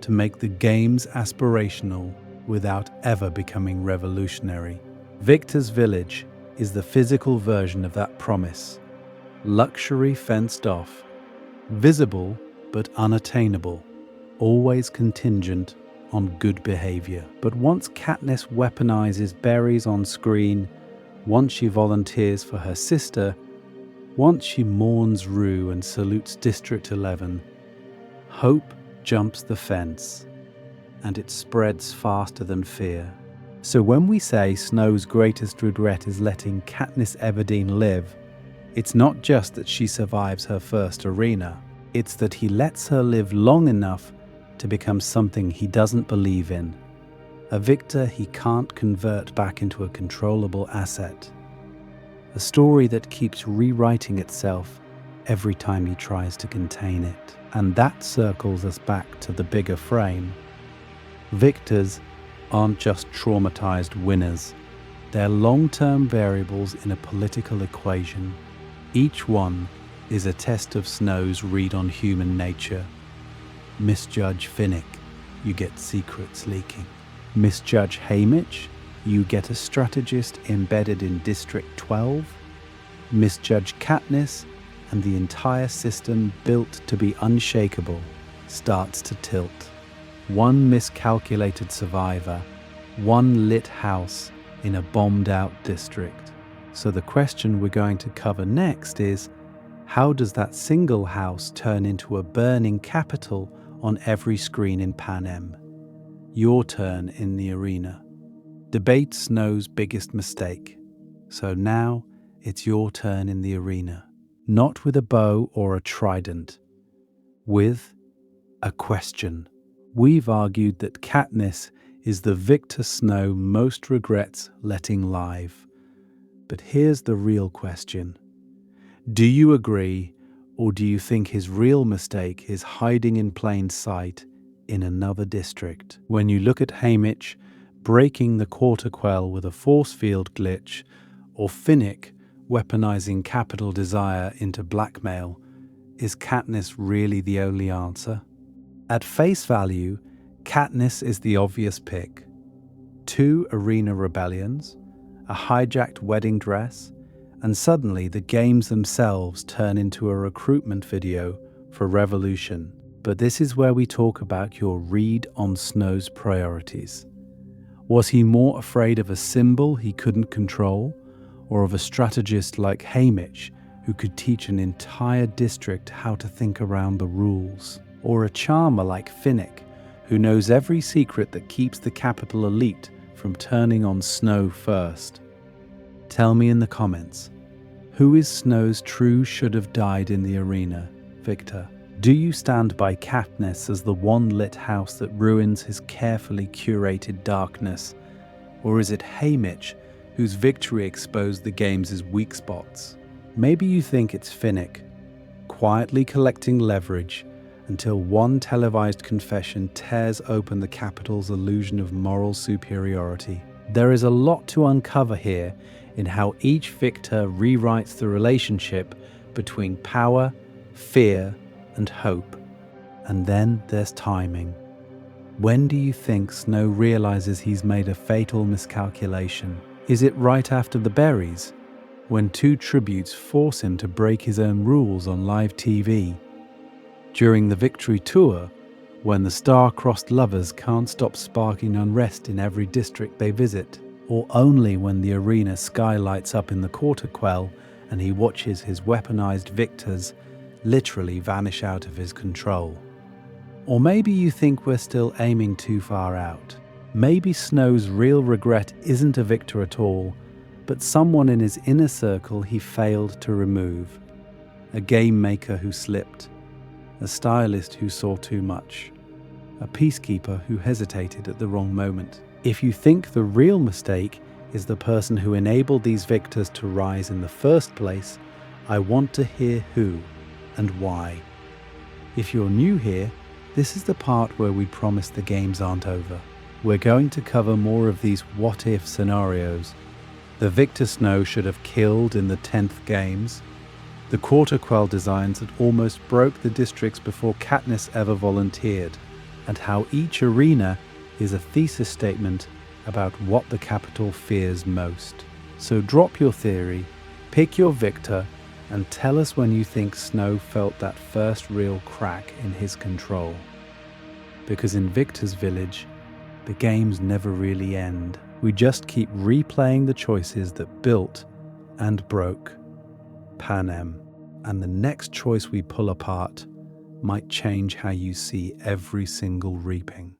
A: to make the games aspirational without ever becoming revolutionary. Victor's village is the physical version of that promise. Luxury fenced off, visible but unattainable, always contingent on good behavior. But once Katniss weaponizes berries on screen, once she volunteers for her sister, once she mourns Rue and salutes District 11, hope jumps the fence, and it spreads faster than fear. So when we say Snow's greatest regret is letting Katniss Everdeen live, it's not just that she survives her first arena, it's that he lets her live long enough to become something he doesn't believe in, a victor he can't convert back into a controllable asset, a story that keeps rewriting itself every time he tries to contain it. And that circles us back to the bigger frame. Victors aren't just traumatized winners, they're long-term variables in a political equation. Each one is a test of Snow's read on human nature. Misjudge Finnick, you get secrets leaking. Misjudge Haymitch, you get a strategist embedded in District 12. Misjudge Katniss, and the entire system built to be unshakable starts to tilt. One miscalculated survivor, one lit house in a bombed-out district. So the question we're going to cover next is, how does that single house turn into a burning capital on every screen in Panem? Your turn in the arena. Debate Snow's biggest mistake. So now it's your turn in the arena. Not with a bow or a trident, with a question. We've argued that Katniss is the victor Snow most regrets letting live. But here's the real question. Do you agree, or do you think his real mistake is hiding in plain sight in another district? When you look at Haymitch breaking the quarter quell with a force field glitch, or Finnick weaponizing capital desire into blackmail, is Katniss really the only answer? At face value, Katniss is the obvious pick. 2 arena rebellions, a hijacked wedding dress, and suddenly the games themselves turn into a recruitment video for revolution. But this is where we talk about your read on Snow's priorities. Was he more afraid of a symbol he couldn't control, or of a strategist like Haymitch who could teach an entire district how to think around the rules? Or a charmer like Finnick who knows every secret that keeps the capital elite from turning on Snow first? Tell me in the comments, who is Snow's true should have died in the arena, victor? Do you stand by Katniss as the one lit house that ruins his carefully curated darkness? Or is it Haymitch whose victory exposed the game's weak spots? Maybe you think it's Finnick, quietly collecting leverage until one televised confession tears open the capital's illusion of moral superiority. There is a lot to uncover here in how each victor rewrites the relationship between power, fear, and hope. And then there's timing. When do you think Snow realizes he's made a fatal miscalculation? Is it right after the berries, when two tributes force him to break his own rules on live TV? During the victory tour, when the star-crossed lovers can't stop sparking unrest in every district they visit? Or only when the arena sky lights up in the quarter quell and he watches his weaponized victors literally vanish out of his control? Or maybe you think we're still aiming too far out. Maybe Snow's real regret isn't a victor at all, but someone in his inner circle he failed to remove. A game maker who slipped, a stylist who saw too much, a peacekeeper who hesitated at the wrong moment. If you think the real mistake is the person who enabled these victors to rise in the first place, I want to hear who and why. If you're new here, this is the part where we promise the games aren't over. We're going to cover more of these what-if scenarios. The Victor Snow should have killed in the 10th games. The quarter quell designs that almost broke the districts before Katniss ever volunteered. And how each arena is a thesis statement about what the capital fears most. So drop your theory, pick your victor, and tell us when you think Snow felt that first real crack in his control. Because in Victor's village, the games never really end. We just keep replaying the choices that built and broke Panem. And the next choice we pull apart might change how you see every single reaping.